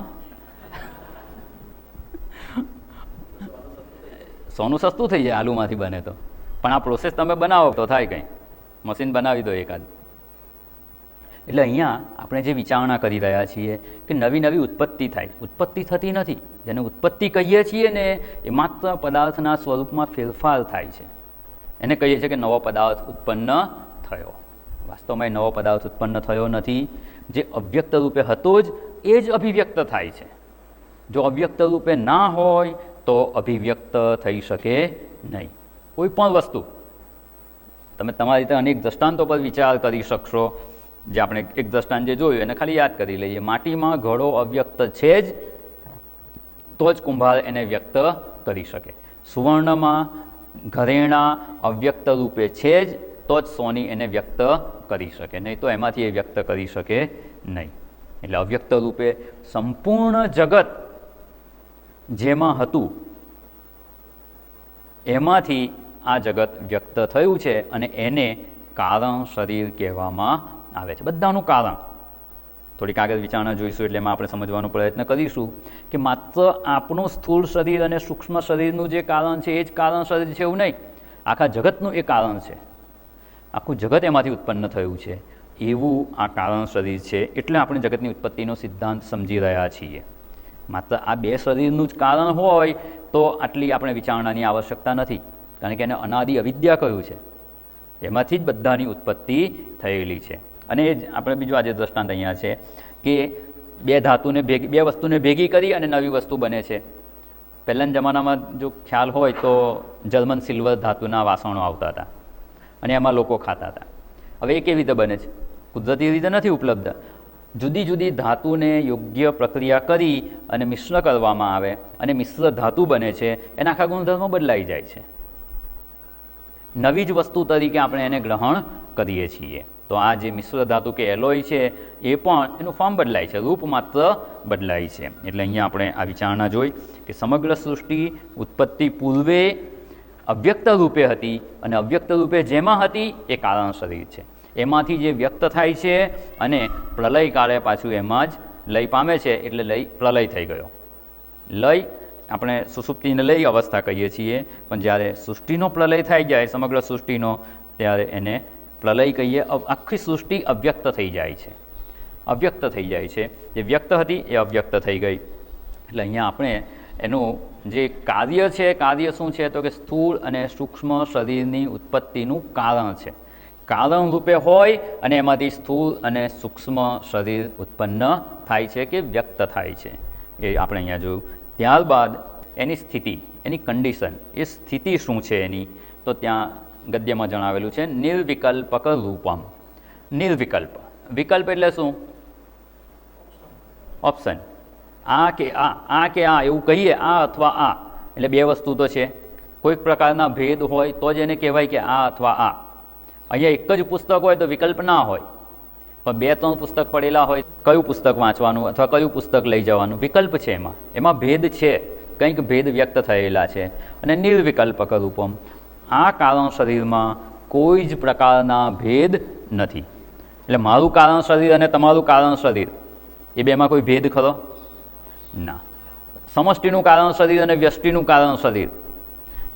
સોનું સસ્તું થઈ જાય આલુમાંથી બને તો, પણ આ પ્રોસેસ તમે બનાવો તો થાય કંઈ. મશીન બનાવી દો એકાદ. એટલે અહીંયા આપણે જે વિચારણા કરી રહ્યા છીએ કે નવી નવી ઉત્પત્તિ થાય. ઉત્પત્તિ થતી નથી. જેને ઉત્પત્તિ કહીએ છીએ ને એ માત્ર પદાર્થના સ્વરૂપમાં ફેરફાર થાય છે. એને કહીએ છીએ કે નવો પદાર્થ ઉત્પન્ન થયો. વાસ્તવમાં એ નવો પદાર્થ ઉત્પન્ન થયો નથી. જે અવ્યક્ત રૂપે હતો જ એ જ અભિવ્યક્ત થાય છે. જો અવ્યક્ત રૂપે ના હોય તો અભિવ્યક્ત થઈ શકે નહીં. કોઈ પણ વસ્તુ તમે તમારી રીતે અનેક દ્રષ્ટાંતો પર વિચાર કરી શકશો. જે આપણે એક દ્રષ્ટાંત જે જોયું એને ખાલી યાદ કરી લઈએ. માટીમાં ઘડો અવ્યક્ત છે જ, તો જ કુંભાર એને વ્યક્ત કરી શકે. સુવર્ણમાં ઘરેણાં અવ્યક્ત રૂપે છે જ, તો જ સોની એને વ્યક્ત કરી શકે, નહીં તો એમાંથી એ વ્યક્ત કરી શકે નહીં. એટલે અવ્યક્ત રૂપે સંપૂર્ણ જગત જેમાં હતું એમાંથી આ જગત વ્યક્ત થયું છે અને એને કારણ શરીર કહેવામાં આવે છે. બધાનું કારણ થોડીક આગળ વિચારણા જોઈશું એટલે એમાં આપણે સમજવાનો પ્રયત્ન કરીશું કે માત્ર આપણું સ્થૂળ શરીર અને સૂક્ષ્મ શરીરનું જે કારણ છે એ જ કારણ શરીર છે એવું નહીં. આખા જગતનું એ કારણ છે. આખું જગત એમાંથી ઉત્પન્ન થયું છે એવું આ કારણ શરીર છે. એટલે આપણે જગતની ઉત્પત્તિનો સિદ્ધાંત સમજી રહ્યા છીએ. માત્ર આ બે શરીરનું જ કારણ હોય તો આટલી આપણે વિચારણાની આવશ્યકતા નથી, કારણ કે એને અનાદિ અવિદ્યા કહ્યું છે. એમાંથી જ બધાની ઉત્પત્તિ થયેલી છે. અને એ જ આપણે બીજું આજે દ્રષ્ટાંત અહીંયા છે કે બે વસ્તુને ભેગી કરી અને નવી વસ્તુ બને છે. પહેલાંના જમાનામાં જો ખ્યાલ હોય તો જર્મન સિલ્વર ધાતુના વાસણો આવતા હતા અને એમાં લોકો ખાતા હતા. હવે એ કેવી રીતે બને છે? કુદરતી રીતે નથી ઉપલબ્ધ. જુદી જુદી ધાતુને યોગ્ય પ્રક્રિયા કરી અને મિશ્ર કરવામાં આવે અને મિશ્ર ધાતુ બને છે. એના આખા ગુણધર્મો બદલાઈ જાય છે. નવી જ વસ્તુ તરીકે આપણે એને ગ્રહણ કરીએ છીએ. તો આ જે મિશ્ર ધાતુ કે એલોય છે એ પણ એનું ફોર્મ બદલાય છે, રૂપ માત્ર બદલાય છે. એટલે અહીંયા આપણે આ વિચારણા જોઈ કે સમગ્ર સૃષ્ટિ ઉત્પત્તિ પૂર્વે અવ્યક્ત રૂપે હતી અને અવ્યક્ત રૂપે જેમાં હતી એ કારણ શરીર છે. એમાંથી જે વ્યક્ત થાય છે અને પ્રલય કાળે પાછું એમાં જ લય પામે છે. એટલે લય પ્રલય થઈ ગયો. લય આપણે સુષુપ્તિને લય અવસ્થા કહીએ છીએ, પણ જ્યારે સૃષ્ટિનો પ્રલય થઈ જાય સમગ્ર સૃષ્ટિનો ત્યારે એને પ્રલય કહીએ. આખી સૃષ્ટિ અવ્યક્ત થઈ જાય છે. અવ્યક્ત થઈ જાય છે. જે વ્યક્ત હતી એ અવ્યક્ત થઈ ગઈ. એટલે અહીંયા આપણે એનું જે કાર્ય છે, કાર્ય શું છે તો કે સ્થૂળ અને સૂક્ષ્મ શરીરની ઉત્પત્તિનું કારણ છે. કારણ રૂપે હોય અને એમાંથી સ્થૂળ અને સૂક્ષ્મ શરીર ઉત્પન્ન થાય છે કે વ્યક્ત થાય છે. એ આપણે અહીંયા જોયું. ત્યારબાદ એની સ્થિતિ, એની કન્ડિશન, એ સ્થિતિ શું છે એની, તો ત્યાં ગદ્યમાં જણાવેલું છે નિર્વિકલ્પક રૂપમ. નિર્વિકલ્પ, વિકલ્પ એટલે શું? ઓપ્શન. આ કે આ એવું કહીએ, આ અથવા આ, એટલે બે વસ્તુ તો છે. કોઈક પ્રકારના ભેદ હોય તો જ એને કહેવાય કે આ અથવા આ. અહીંયા એક જ પુસ્તક હોય તો વિકલ્પ ના હોય, પણ બે ત્રણ પુસ્તક પડેલા હોય, કયું પુસ્તક વાંચવાનું અથવા કયું પુસ્તક લઈ જવાનું, વિકલ્પ છે. એમાં ભેદ છે, કંઈક ભેદ વ્યક્ત થયેલા છે. અને નિર્વિકલ્પક રૂપમ, આ કારણ શરીરમાં કોઈ જ પ્રકારના ભેદ નથી. એટલે મારું કારણ શરીર અને તમારું કારણ શરીર એ બેમાં કોઈ ભેદ ખરો? ના. સમષ્ટિનું કારણ શરીર અને વ્યષ્ટિનું કારણ શરીર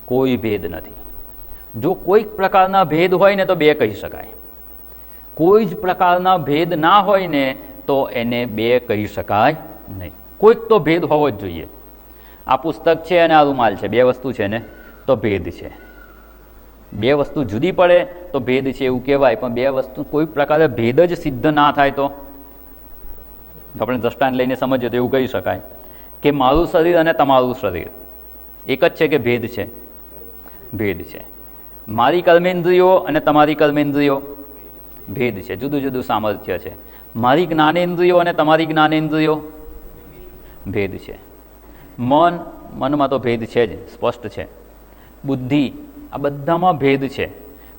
કોઈ ભેદ નથી. જો કોઈક પ્રકારના ભેદ હોય ને તો બે કહી શકાય. કોઈ જ પ્રકારના ભેદ ના હોય ને તો એને બે કહી શકાય નહીં. કોઈક તો ભેદ હોવો જ જોઈએ. આ પુસ્તક છે અને આ રૂમાલ છે, બે વસ્તુ છે ને તો ભેદ છે. બે વસ્તુ જુદી પડે તો ભેદ છે એવું કહેવાય, પણ બે વસ્તુ કોઈ પ્રકારે ભેદ જ સિદ્ધ ના થાય તો આપણે દ્રષ્ટાંત લઈને સમજીએ તો એવું કહી શકાય કે મારું શરીર અને તમારું શરીર એક જ છે કે ભેદ છે? ભેદ છે. મારી કર્મેન્દ્રિયો અને તમારી કર્મેન્દ્રિયો ભેદ છે, જુદું જુદું સામર્થ્ય છે. મારી જ્ઞાનેન્દ્રિયો અને તમારી જ્ઞાનેન્દ્રિયો ભેદ છે. મનમાં તો ભેદ છે જ, સ્પષ્ટ છે. બુદ્ધિ, આ બધામાં ભેદ છે,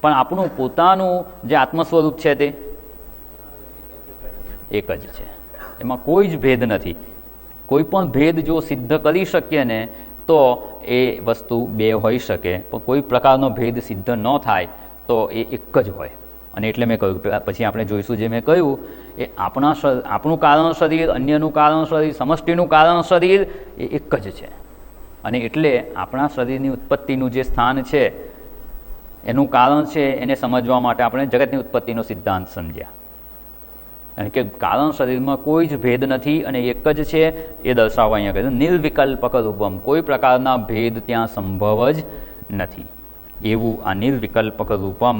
પણ આપણું પોતાનું જે આત્મ સ્વરૂપ છે તે એક જ છે. એમાં કોઈ જ ભેદ નથી. કોઈ પણ ભેદ જો સિદ્ધ કરી શકીએ ને તો એ વસ્તુ બે હોઈ શકે, પણ કોઈ પ્રકારનો ભેદ સિદ્ધ ન થાય તો એ એક જ હોય. અને એટલે મેં કહ્યું, પછી આપણે જોઈશું જે મેં કહ્યું એ આપણું કારણ શરીર, અન્યનું કારણ શરીર, સમષ્ટિનું કારણ શરીર એ એક જ છે. અને એટલે આપણા શરીરની ઉત્પત્તિનું જે સ્થાન છે, એનું કારણ છે, એને સમજવા માટે આપણે જગતની ઉત્પત્તિનો સિદ્ધાંત સમજ્યા. કારણ કે કારણ શરીરમાં કોઈ જ ભેદ નથી અને એક જ છે એ દર્શાવવા અહીંયા કહ્યું. નિર્વિકલ્પક રૂપમ, કોઈ પ્રકારના ભેદ ત્યાં સંભવ જ નથી. એવું આ નિર્વિકલ્પક રૂપમ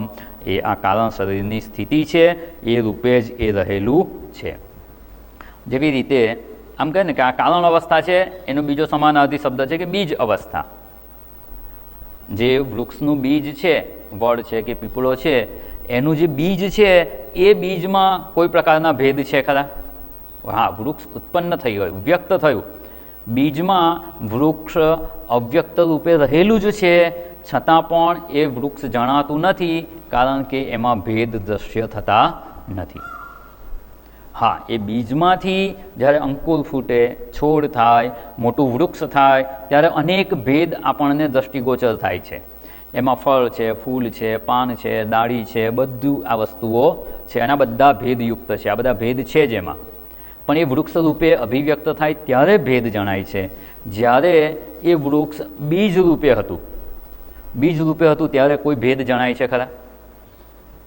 એ આ કારણ શરીરની સ્થિતિ છે, એ રૂપે જ એ રહેલું છે. જેવી રીતે આમ કહે ને કે આ કારણ અવસ્થા છે, એનો બીજો સમાનાર્થી શબ્દ છે કે બીજ અવસ્થા. જે વૃક્ષનું બીજ છે, વડ છે કે પીપળો છે, એનું જે બીજ છે એ બીજમાં કોઈ પ્રકારના ભેદ છે ખરા? હા, વૃક્ષ ઉત્પન્ન થયું, વ્યક્ત થયું, બીજમાં વૃક્ષ અવ્યક્ત રૂપે રહેલું જ છે, છતાં પણ એ વૃક્ષ જણાતું નથી, કારણ કે એમાં ભેદ દ્રશ્ય થતા નથી. હા, એ બીજમાંથી જ્યારે અંકુર ફૂટે, છોડ થાય, મોટું વૃક્ષ થાય, ત્યારે અનેક ભેદ આપણને દ્રષ્ટિગોચર થાય છે. એમાં ફળ છે, ફૂલ છે, પાન છે, ડાળી છે, બધું આ વસ્તુઓ છે અને આ બધા ભેદયુક્ત છે. આ બધા ભેદ છે જ એમાં. પણ એ વૃક્ષ રૂપે અભિવ્યક્ત થાય ત્યારે ભેદ જણાય છે. જ્યારે એ વૃક્ષ બીજ રૂપે હતું, બીજ રૂપે હતું ત્યારે કોઈ ભેદ જણાય છે ખરા?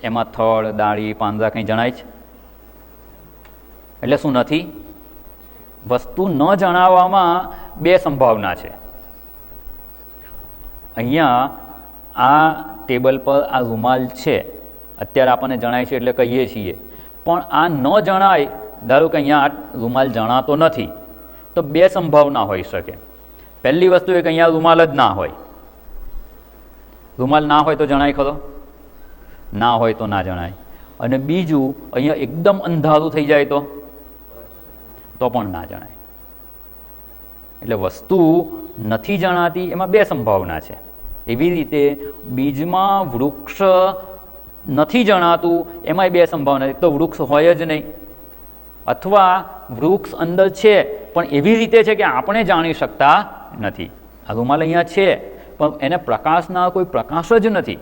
એમાં થડ, ડાળી, પાંદડા કંઈ જણાય છે? એટલે શું નથી? વસ્તુ ન જણાવવામાં બે સંભાવના છે. અહીંયા આ ટેબલ પર આ રૂમાલ છે, અત્યારે આપણને જણાય છે એટલે કહીએ છીએ, પણ આ ન જણાય, ધારો કે અહીંયા આ રૂમાલ જણાતો નથી, તો બે સંભાવના હોઈ શકે. પહેલી વસ્તુ એ કે અહીંયા રૂમાલ જ ના હોય. રૂમાલ ના હોય તો જણાય ખરો? ના હોય તો ના જણાય. અને બીજું, અહીંયા એકદમ અંધારું થઈ જાય તો પણ ના જણાય. એટલે વસ્તુ નથી જણાતી એમાં બે સંભાવના છે. એવી રીતે બીજમાં વૃક્ષ નથી જણાતું એમાંય બે સંભાવના. એક તો વૃક્ષ હોય જ નહીં, અથવા વૃક્ષ અંદર છે પણ એવી રીતે છે કે આપણે જાણી શકતા નથી. આ રૂમાલ અહીંયા છે પણ એને પ્રકાશના કોઈ પ્રકાશ જ નથી,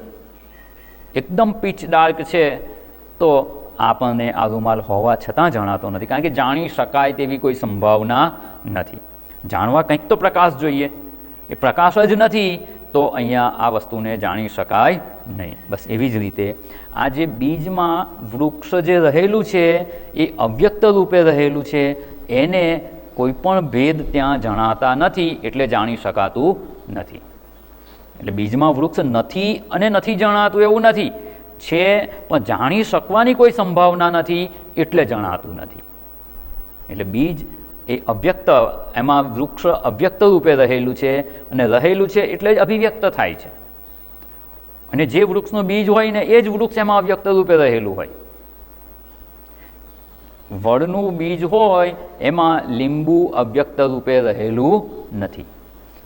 એકદમ પીચ ડાર્ક છે, તો આપણને આ રૂમાલ હોવા છતાં જણાતો નથી, કારણ કે જાણી શકાય તેવી કોઈ સંભાવના નથી. જાણવા કંઈક તો પ્રકાશ જોઈએ, એ પ્રકાશ જ નથી તો અહીંયા આ વસ્તુને જાણી શકાય નહીં. બસ એવી જ રીતે આ જે બીજમાં વૃક્ષ જે રહેલું છે એ અવ્યક્ત રૂપે રહેલું છે, એને કોઈ પણ ભેદ ત્યાં જણાતા નથી, એટલે જાણી શકાતું નથી. એટલે બીજમાં વૃક્ષ નથી અને નથી જણાતું એવું નથી, છે પણ જાણી શકવાની કોઈ સંભાવના નથી એટલે જણાતું નથી. એટલે બીજ એ અવ્યક્ત, એમાં વૃક્ષ અવ્યક્ત રૂપે રહેલું છે, અને રહેલું છે એટલે જ અભિવ્યક્ત થાય છે. અને જે વૃક્ષનું બીજ હોય ને એ જ વૃક્ષ એમાં અવ્યક્ત રૂપે રહેલું હોય. વડનું બીજ હોય એમાં લીંબુ અવ્યક્ત રૂપે રહેલું નથી,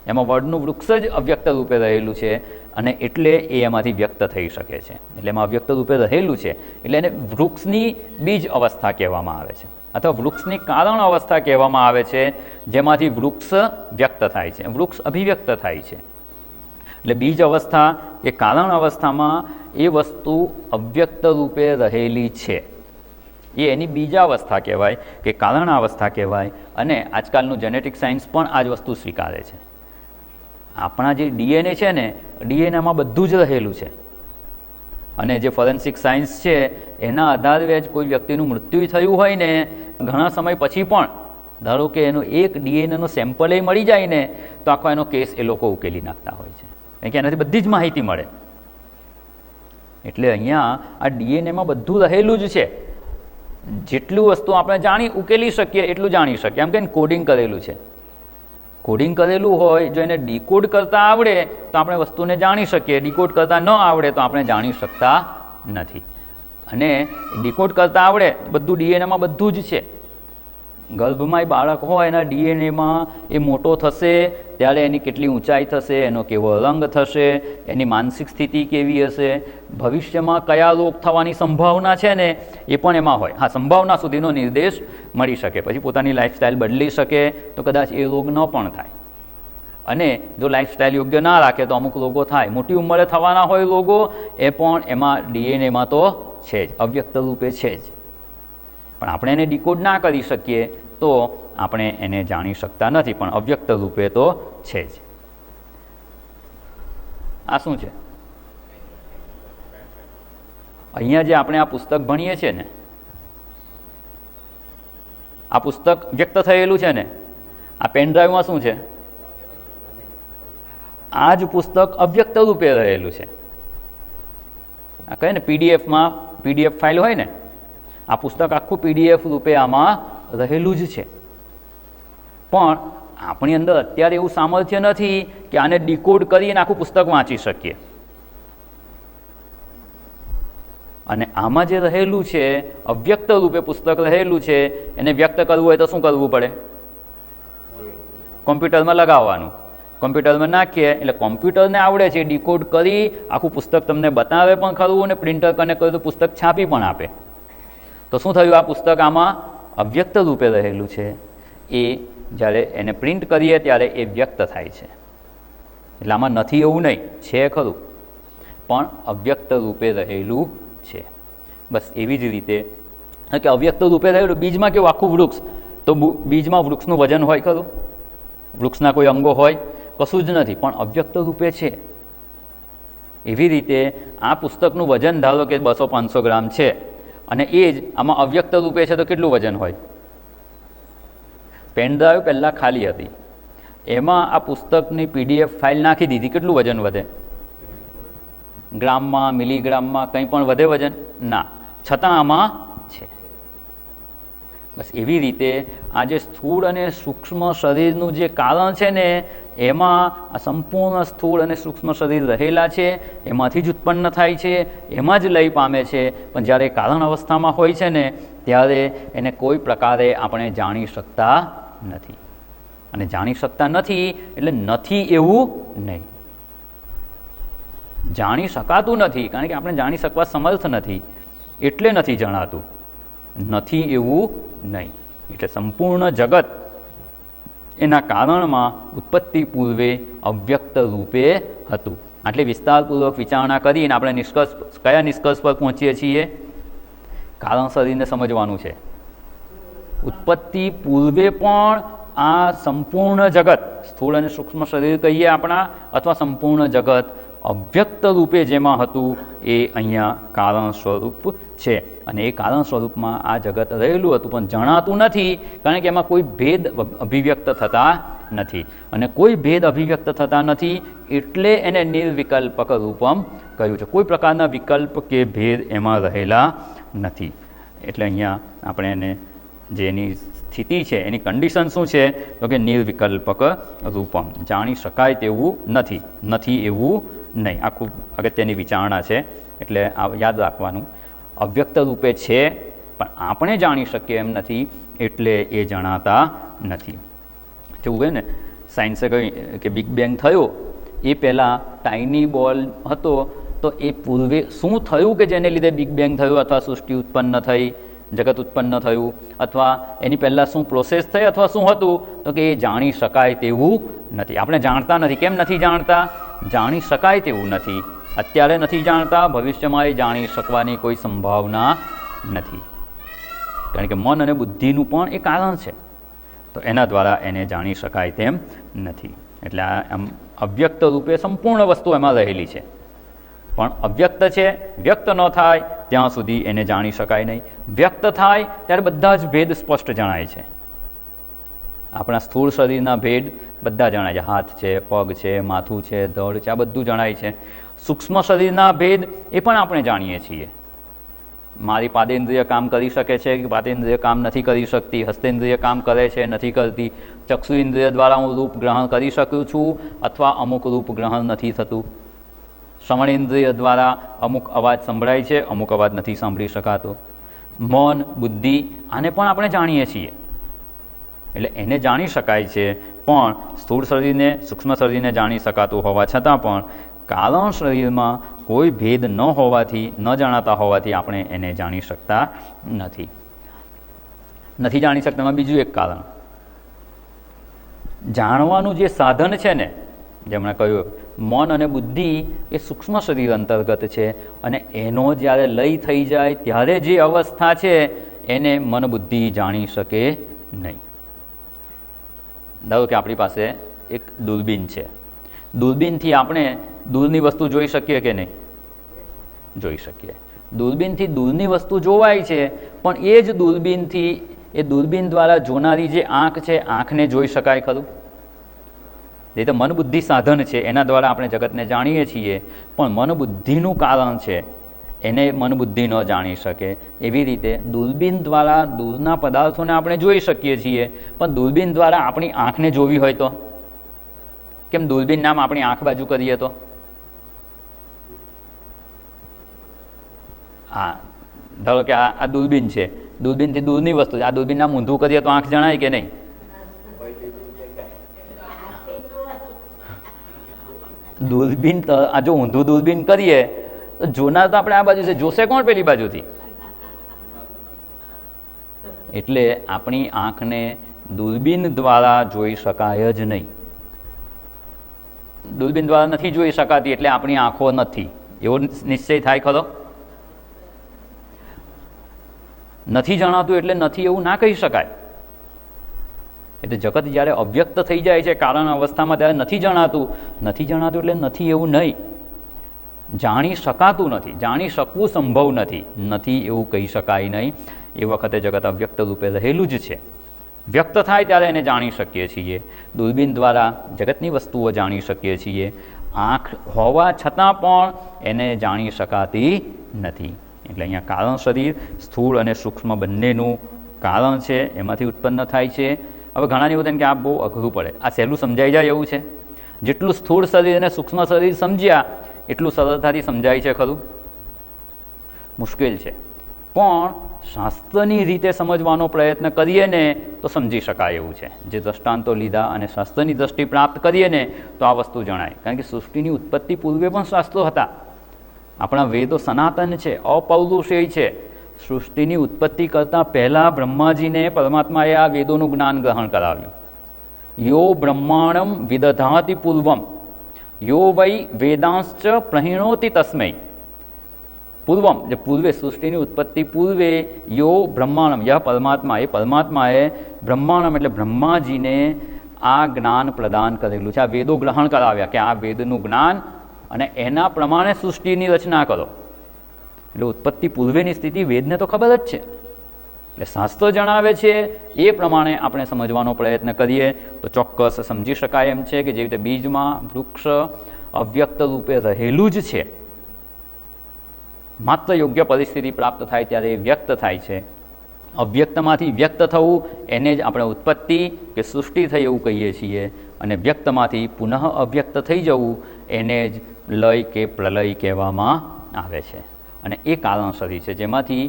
એમાં વડનું વૃક્ષ જ અવ્યક્ત રૂપે રહેલું છે, અને એટલે એ એમાંથી વ્યક્ત થઈ શકે છે. એટલે એમાં અવ્યક્ત રૂપે રહેલું છે એટલે એને વૃક્ષની બીજ અવસ્થા કહેવામાં આવે છે, અથવા વૃક્ષની કારણ અવસ્થા કહેવામાં આવે છે, જેમાંથી વૃક્ષ વ્યક્ત થાય છે, વૃક્ષ અભિવ્યક્ત થાય છે. એટલે બીજ અવસ્થા કે કારણ અવસ્થામાં એ વસ્તુ અવ્યક્ત રૂપે રહેલી છે, એ એની બીજાવસ્થા કહેવાય કે કારણાવસ્થા કહેવાય. અને આજકાલનું જેનેટિક સાયન્સ પણ આ જ વસ્તુ સ્વીકારે છે. આપણા જે ડીએનએ છે ને, ડીએનએમાં બધું જ રહેલું છે. અને જે ફોરેન્સિક સાયન્સ છે એના આધારે જ કોઈ વ્યક્તિનું મૃત્યુ થયું હોય ને ઘણા સમય પછી પણ, ધારો કે એનો એક ડીએનએનો સેમ્પલ એ મળી જાય ને તો આખો એનો કેસ એ લોકો ઉકેલી નાખતા હોય છે, કારણ કે એનાથી બધી જ માહિતી મળે. એટલે અહીંયા આ ડીએનએમાં બધું રહેલું જ છે. જેટલું વસ્તુ આપણે ઉકેલી શકીએ એટલું જાણી શકીએ. એમ કે કોડિંગ કરેલું છે. કોડિંગ કરેલું હોય, જો એને ડીકોડ કરતાં આવડે તો આપણે વસ્તુને જાણી શકીએ, ડીકોડ કરતાં ન આવડે તો આપણે જાણી શકતા નથી. અને ડીકોડ કરતાં આવડે બધું ડીએનએમાં બધું જ છે. ગર્ભમાં બાળક હોય એના ડીએનએમાં એ મોટો થશે ત્યારે એની કેટલી ઊંચાઈ થશે, એનો કેવો રંગ થશે, એની માનસિક સ્થિતિ કેવી હશે, ભવિષ્યમાં કયા રોગ થવાની સંભાવના છે ને એ પણ એમાં હોય. હા, સંભાવના સુધીનો નિર્દેશ મળી શકે. પછી પોતાની લાઈફસ્ટાઈલ બદલી શકે તો કદાચ એ રોગ ન પણ થાય. અને જો લાઈફસ્ટાઈલ યોગ્ય ના રાખે તો અમુક રોગો થાય. મોટી ઉંમરે થવાના હોય રોગો, એ પણ એમાં ડીએનએમાં તો છે જ, અવ્યક્ત રૂપે છે જ. પણ આપણે એને ડીકોડ ના કરી શકીએ તો આપણે એને જાણી શકતા નથી, પણ અવ્યક્ત રૂપે તો છે જ. આ શું છે? અહીંયા જે આપણે આ પુસ્તક ભણીએ છીએ ને, આ પુસ્તક વ્યક્ત થયેલું છે ને, આ પેનડ્રાઈવમાં શું છે? આ જ પુસ્તક અવ્યક્ત રૂપે રહેલું છે. આ કહે ને પીડીએફ ફાઇલ હોય ને, આ પુસ્તક આખું પીડીએફ રૂપે આમાં રહેલું જ છે. પણ આપણી અંદર અત્યારે એવું સામર્થ્ય નથી કે આને ડીકોડ કરીને આખું પુસ્તક વાંચી શકીએ. અને આમાં જે રહેલું છે, અવ્યક્ત રૂપે પુસ્તક રહેલું છે, એને વ્યક્ત કરવું હોય તો શું કરવું પડે? કોમ્પ્યુટરમાં લગાવવાનું. કોમ્પ્યુટરમાં નાખીએ એટલે કોમ્પ્યુટરને આવડે છે ડીકોડ કરી આખું પુસ્તક તમને બતાવે પણ ખરું, અને પ્રિન્ટર કનેક્ટ કરે તો પુસ્તક છાપી પણ આપે. તો શું થયું? આ પુસ્તક આમાં અવ્યક્ત રૂપે રહેલું છે. એ જ્યારે એને પ્રિન્ટ કરીએ ત્યારે એ વ્યક્ત થાય છે. એટલે આમાં નથી એવું નહીં, છે ખરું, પણ અવ્યક્ત રૂપે રહેલું છે. બસ એવી જ રીતે કે અવ્યક્ત રૂપે રહેલું બીજમાં કેવું આખું વૃક્ષ, તો બીજમાં વૃક્ષનું વજન હોય ખરું? વૃક્ષના કોઈ અંગો હોય? કશું જ નથી, પણ અવ્યક્ત રૂપે છે. એવી રીતે આ પુસ્તકનું વજન ધારો કે 200-500 ગ્રામ છે, અને એ જ આમાં અવ્યક્ત રૂપે છે તો કેટલું વજન હોય? પેનડ્રાઈવ પહેલાં ખાલી હતી, એમાં આ પુસ્તકની પીડીએફ ફાઇલ નાખી દીધી, કેટલું વજન વધે? ગ્રામમાં, મિલીગ્રામમાં કંઈ પણ વધે વજન? ના, છતાં આમાં છે. બસ એવી રીતે આ જે સ્થૂળ અને સૂક્ષ્મ શરીરનું જે કારણ છે ને, એમાં આ સંપૂર્ણ સ્થૂળ અને સૂક્ષ્મ શરીર રહેલા છે, એમાંથી જ ઉત્પન્ન થાય છે, એમાં જ લય પામે છે. પણ જ્યારે કારણ અવસ્થામાં હોય છે ને ત્યારે એને કોઈ પ્રકારે આપણે જાણી શકતા નથી. અને જાણી શકતા નથી એટલે નથી એવું નહીં, જાણી શકાતું નથી, કારણ કે આપણે જાણી શકવા સમર્થ નથી એટલે નથી જણાતું. નથી એવું નહીં એટલે સંપૂર્ણ જગત એના કારણમાં ઉત્પત્તિ પૂર્વે અવ્યક્ત રૂપે હતું. આટલી વિસ્તારપૂર્વક વિચારણા કરીને આપણે કયા નિષ્કર્ષ પર પહોંચીએ છીએ? કારણ શરીરને સમજવાનું છે. ઉત્પત્તિ પૂર્વે પણ આ સંપૂર્ણ જગત, સ્થૂળ અને સૂક્ષ્મ શરીર કહીએ આપણા, અથવા સંપૂર્ણ જગત અવ્યક્ત રૂપે જેમાં હતું એ અહીંયા કારણ સ્વરૂપ છે. અને એ કારણ સ્વરૂપમાં આ જગત રહેલું હતું, પણ જણાતું નથી, કારણ કે એમાં કોઈ ભેદ અભિવ્યક્ત થતા નથી. અને કોઈ ભેદ અભિવ્યક્ત થતા નથી એટલે એને નિર્વિકલ્પક રૂપમ કહ્યું છે. કોઈ પ્રકારના વિકલ્પ કે ભેદ એમાં રહેલા નથી. એટલે અહીંયા આપણે એને જેની સ્થિતિ છે એની કન્ડિશન શું છે? તો કે નિર્વિકલ્પક રૂપમ, જાણી શકાય તેવું નથી, નથી એવું નહીં. આ ખૂબ અગત્યની વિચારણા છે, એટલે આ યાદ રાખવાનું. અવ્યક્ત રૂપે છે પણ આપણે જાણી શકીએ એમ નથી, એટલે એ જણાતા નથી. જેવું હોય ને, સાયન્સે કહ્યું કે બિગ બેંગ થયો એ પહેલાં ટાઇની બોલ હતો, તો એ પૂર્વે શું થયું કે જેને લીધે બિગ બેંગ થયું, અથવા સૃષ્ટિ ઉત્પન્ન થઈ, જગત ઉત્પન્ન થયું, અથવા એની પહેલાં શું પ્રોસેસ થઈ, અથવા શું હતું, તો કે એ જાણી શકાય તેવું નથી. આપણે જાણતા નથી. કેમ નથી જાણતા? જાણી શકાય તેવું નથી. અત્યારે નથી જાણતા, ભવિષ્યમાં એ જાણી શકવાની કોઈ સંભાવના નથી, કારણ કે મન અને બુદ્ધિનું પણ એ કારણ છે, તો એના દ્વારા એને જાણી શકાય તેમ નથી. એટલે આમ અવ્યક્ત રૂપે સંપૂર્ણ વસ્તુ એમાં રહેલી છે, પણ અવ્યક્ત છે, વ્યક્ત ન થાય ત્યાં સુધી એને જાણી શકાય નહીં. વ્યક્ત થાય ત્યારે બધા જ ભેદ સ્પષ્ટ જણાય છે. આપણા સ્થૂળ શરીરના ભેદ બધા જણાય છે, હાથ છે, પગ છે, માથું છે, ધડ છે, આ બધું જણાય છે. સૂક્ષ્મ શરીરના ભેદ એ પણ આપણે જાણીએ છીએ. મારી પાદેન્દ્રિય કામ કરી શકે છે કે પાદેન્દ્રિય કામ નથી કરી શકતી, હસ્તેન્દ્રિય કામ કરે છે નથી કરતી, ચક્ષુ ઇન્દ્રિય દ્વારા હું રૂપ ગ્રહણ કરી શકું છું અથવા અમુક રૂપ ગ્રહણ નથી થતું, શ્રવણેન્દ્રિય દ્વારા અમુક અવાજ સંભળાય છે, અમુક અવાજ નથી સાંભળી શકાતો. મન, બુદ્ધિ, આને પણ આપણે જાણીએ છીએ, એટલે એને જાણી શકાય છે. પણ સ્થૂળ શરીરને, સૂક્ષ્મ શરીરને જાણી શકાતું હોવા છતાં પણ કારણ શરીરમાં કોઈ ભેદ ન હોવાથી, ન જણાતા હોવાથી આપણે એને જાણી શકતા નથી. નથી જાણી શકતામાં બીજું એક કારણ, જાણવાનું જે સાધન છે ને, જેમણે કહ્યું મન અને બુદ્ધિ એ સૂક્ષ્મ શરીર અંતર્ગત છે, અને એનો જ્યારે લય થઈ જાય ત્યારે જે અવસ્થા છે એને મન બુદ્ધિ જાણી શકે નહીં. ધારો કે આપણી પાસે એક દૂરબીન છે, દૂરબીનથી આપણે દૂરની વસ્તુ જોઈ શકીએ કે નહીં? જોઈ શકીએ. દૂરબીનથી દૂરની વસ્તુ જોવાય છે, પણ એ જ દૂરબીનથી, એ દૂરબીન દ્વારા જોનારી જે આંખ છે, આંખને જોઈ શકાય ખરું? એ તો મન બુદ્ધિ સાધન છે, એના દ્વારા આપણે જગતને જાણીએ છીએ, પણ મન બુદ્ધિનું કારણ છે એને મન બુદ્ધિ ન જાણી શકે. એવી રીતે દૂરબીન દ્વારા દૂરના પદાર્થોને આપણે જોઈ શકીએ છીએ, પણ દૂરબીન દ્વારા આપણી આંખને જોવી હોય તો કેમ? દૂરબીન નામ આપણી આંખ બાજુ કરીએ તો હા, ધારો કે આ દૂરબીન છે, દૂરબીનથી દૂરની વસ્તુ છે, આ દૂરબીન નામ ઊંધું કરીએ તો આંખ જણાય કે નહીં? દૂરબીન આ જો ઊંધું દૂરબીન કરીએ તો જોનાર તો આપણે આ બાજુ છે, જોશે કોણ પેલી બાજુથી? એટલે આપણી આંખને દૂરબીન દ્વારા જોઈ શકાય જ નહીં. દૂરબીન દ્વારા નથી જોઈ શકાતી એટલે આપણી આંખો નથી, એવો નિશ્ચય થાય ખરો? નથી જણાતું એટલે નથી એવું ના કહી શકાય. એટલે જગત જ્યારે અવ્યક્ત થઈ જાય છે કારણ અવસ્થામાં, ત્યારે નથી જણાતું. નથી જણાતું એટલે નથી એવું નહીં, જાણી શકાતું નથી, જાણી શકવું સંભવ નથી, નથી એવું કહી શકાય નહીં. એ વખતે જગત અવ્યક્ત રૂપે રહેલું જ છે. વ્યક્ત થાય ત્યારે એને જાણી શકીએ છીએ. દૂરબીન દ્વારા જગતની વસ્તુઓ જાણી શકીએ છીએ, આંખ હોવા છતાં પણ એને જાણી શકાતી નથી. એટલે અહીંયા કારણ શરીર સ્થૂળ અને સૂક્ષ્મ બંનેનું કારણ છે, એમાંથી ઉત્પન્ન થાય છે. હવે ઘણાની એવું થાય કે આ બહુ અઘરું પડે, આ સહેલું સમજાઈ જાય એવું છે? જેટલું સ્થૂળ શરીર અને સૂક્ષ્મ શરીર સમજ્યા એટલું સરળતાથી સમજાય છે ખરું? મુશ્કેલ છે, પણ શાસ્ત્રની રીતે સમજવાનો પ્રયત્ન કરીએ ને તો સમજી શકાય એવું છે. જે દ્રષ્ટાંતો લીધા અને શાસ્ત્રની દ્રષ્ટિ પ્રાપ્ત કરીએ ને તો આ વસ્તુ જણાય. કારણ કે સૃષ્ટિની ઉત્પત્તિ પૂર્વે પણ શાસ્ત્રો હતા. આપણા વેદો સનાતન છે, અપૌરુષેય છે. સૃષ્ટિની ઉત્પત્તિ કરતાં પહેલાં બ્રહ્માજીને પરમાત્માએ આ વેદોનું જ્ઞાન ગ્રહણ કરાવ્યું. યો બ્રહ્માંડમ વિદધાતિ પૂર્વમ યો વૈ વેદાંશ્ચ પ્રહિણોતિ તસ્મૈ. પૂર્વમ, જે પૂર્વે, સૃષ્ટિની ઉત્પત્તિ પૂર્વે, યો બ્રહ્માંડમ, યહ પરમાત્મા, એ પરમાત્માએ બ્રહ્માંડમ એટલે બ્રહ્માજીને આ જ્ઞાન પ્રદાન કરેલું છે. આ વેદો ગ્રહણ કરાવ્યા કે આ વેદનું જ્ઞાન અને એના પ્રમાણે સૃષ્ટિની રચના કરો. એટલે ઉત્પત્તિ પૂર્વેની સ્થિતિ વેદને તો ખબર જ છે. એટલે શાસ્ત્ર જણાવે છે એ પ્રમાણે આપણે સમજવાનો પ્રયત્ન કરીએ તો ચોક્કસ સમજી શકાય એમ છે કે જે રીતે બીજમાં વૃક્ષ અવ્યક્ત રૂપે રહેલું જ છે, માત્ર યોગ્ય પરિસ્થિતિ પ્રાપ્ત થાય ત્યારે એ વ્યક્ત થાય છે. અવ્યક્તમાંથી વ્યક્ત થવું એને જ આપણે ઉત્પત્તિ કે સૃષ્ટિ થઈ એવું કહીએ છીએ, અને વ્યક્તમાંથી પુનઃ અવ્યક્ત થઈ જવું એને જ લય કે પ્રલય કહેવામાં આવે છે. અને એ કારણ શરીર છે જેમાંથી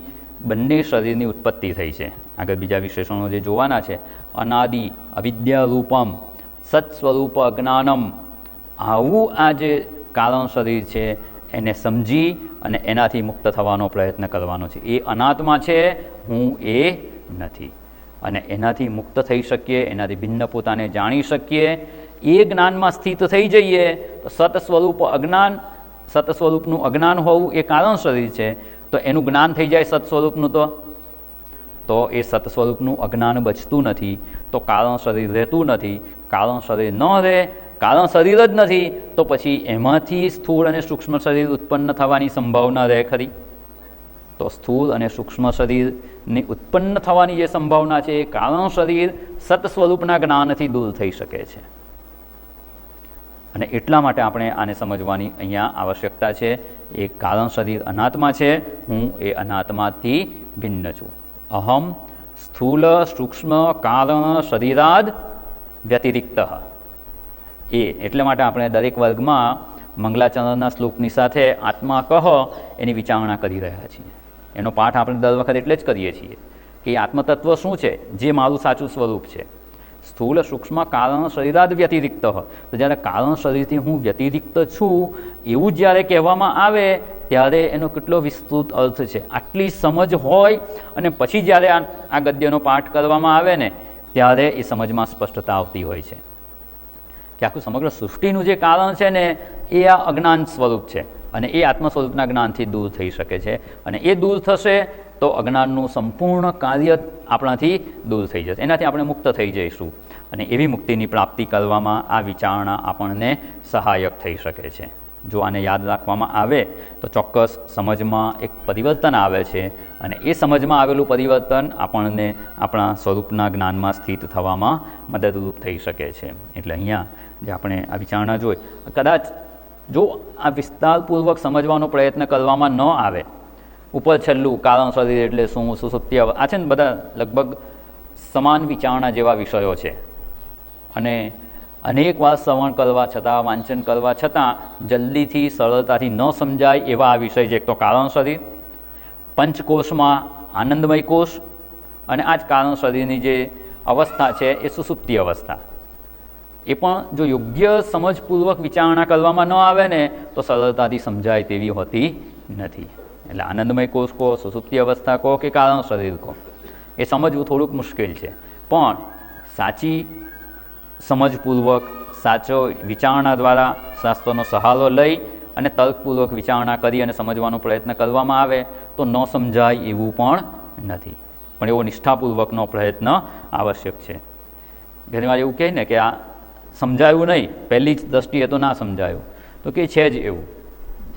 બંને શરીરની ઉત્પત્તિ થઈ છે. આગળ બીજા વિશેષણો જે જોવાના છે, અનાદિ અવિદ્યારૂપમ સત્સ્વરૂપ અજ્ઞાનમ, આવું આ જે કારણ શરીર છે એને સમજી અને એનાથી મુક્ત થવાનો પ્રયત્ન કરવાનો છે. એ અનાત્મા છે, હું એ નથી. અને એનાથી મુક્ત થઈ શકીએ, એનાથી ભિન્ન પોતાને જાણી શકીએ, એ જ્ઞાનમાં સ્થિત થઈ જઈએ તો સત સ્વરૂપ અજ્ઞાન, સત સ્વરૂપનું અજ્ઞાન હોવું એ કારણ શરીર છે, તો એનું જ્ઞાન થઈ જાય સત સ્વરૂપનું, તો એ સત સ્વરૂપનું અજ્ઞાન બચતું નથી, તો કારણ શરીર રહેતું નથી. કારણ શરીર ન રહે, કારણ શરીર જ નથી, તો પછી એમાંથી સ્થૂળ અને સૂક્ષ્મ શરીર ઉત્પન્ન થવાની સંભાવના રહે ખરી? તો સ્થૂળ અને સૂક્ષ્મ શરીરની ઉત્પન્ન થવાની જે સંભાવના છે એ કારણ શરીર સત સ્વરૂપના જ્ઞાનથી દૂર થઈ શકે છે. અને એટલા માટે આપણે આને સમજવાની અહીંયા આવશ્યકતા છે. એ કારણ શરીર અનાત્મા છે, હું એ અનાત્માથી ભિન્ન છું. અહમ સ્થૂલ સૂક્ષ્મ કારણ શરીરાદ વ્યતિરિક્ત. એટલા માટે આપણે દરેક વર્ગમાં મંગલાચરણના શ્લોકની સાથે આત્મા કહો એની વિચારણા કરી રહ્યા છીએ. એનો પાઠ આપણે દર વખત એટલે જ કરીએ છીએ કે આત્મતત્વ શું છે, જે મારું સાચું સ્વરૂપ છે. સ્થૂળ સૂક્ષ્મ કારણ શરીરાદ વ્યતિરિક્ત. તો જ્યારે કારણ શરીરથી હું વ્યતિરિક્ત છું એવું જ્યારે કહેવામાં આવે ત્યારે એનો કેટલો વિસ્તૃત અર્થ છે. આટલી સમજ હોય અને પછી જ્યારે આ ગદ્યનો પાઠ કરવામાં આવે ને ત્યારે એ સમજમાં સ્પષ્ટતા આવતી હોય છે કે આખું સમગ્ર સૃષ્ટિનું જે કારણ છે ને એ આ અજ્ઞાન સ્વરૂપ છે, અને એ આત્મ સ્વરૂપના જ્ઞાનથી દૂર થઈ શકે છે. અને એ દૂર થશે તો અજ્ઞાનનું સંપૂર્ણ કાર્ય આપણાથી દૂર થઈ જશે, એનાથી આપણે મુક્ત થઈ જઈશું. અને એવી મુક્તિની પ્રાપ્તિ કરવામાં આ વિચારણા આપણને સહાયક થઈ શકે છે. જો આને યાદ રાખવામાં આવે તો ચોક્કસ સમજમાં એક પરિવર્તન આવે છે, અને એ સમજમાં આવેલું પરિવર્તન આપણને આપણા સ્વરૂપના જ્ઞાનમાં સ્થિત થવામાં મદદરૂપ થઈ શકે છે. એટલે અહીંયા જે આપણે આ વિચારણા જોઈ, કદાચ જો આ વિસ્તારપૂર્વક સમજવાનો પ્રયત્ન કરવામાં ન આવે, ઉપર છેલ્લું કારણ શરીર એટલે શું, સુષુપ્તિ આ છે ને બધા લગભગ સમાન વિચારણા જેવા વિષયો છે, અને અનેક વાર શ્રવણ કરવા છતાં, વાંચન કરવા છતાં જલ્દીથી સરળતાથી ન સમજાય એવા આ વિષય છે. એક તો કારણ શરીર, પંચકોશમાં આનંદમય કોષ, અને આ જ કારણ શરીરની જે અવસ્થા છે એ સુષુપ્તિ અવસ્થા. એ પણ જો યોગ્ય સમજપૂર્વક વિચારણા કરવામાં ન આવે ને તો સરળતાથી સમજાય તેવી હોતી નથી. એટલે આનંદમય કોષ કહો, સુષુપ્તિ અવસ્થા કહો કે કારણ શરીર કહો, એ સમજવું થોડુંક મુશ્કેલ છે. પણ સાચી સમજપૂર્વક, સાચો વિચારણા દ્વારા, શાસ્ત્રનો સહારો લઈ અને તર્કપૂર્વક વિચારણા કરી અને સમજવાનો પ્રયત્ન કરવામાં આવે તો ન સમજાય એવું પણ નથી, પણ એવો નિષ્ઠાપૂર્વકનો પ્રયત્ન આવશ્યક છે. ઘણી વાર એવું કહે ને કે આ સમજાયું નહીં, પહેલી જ દ્રષ્ટિએ તો ના સમજાયું, તો કે છે જ એવું.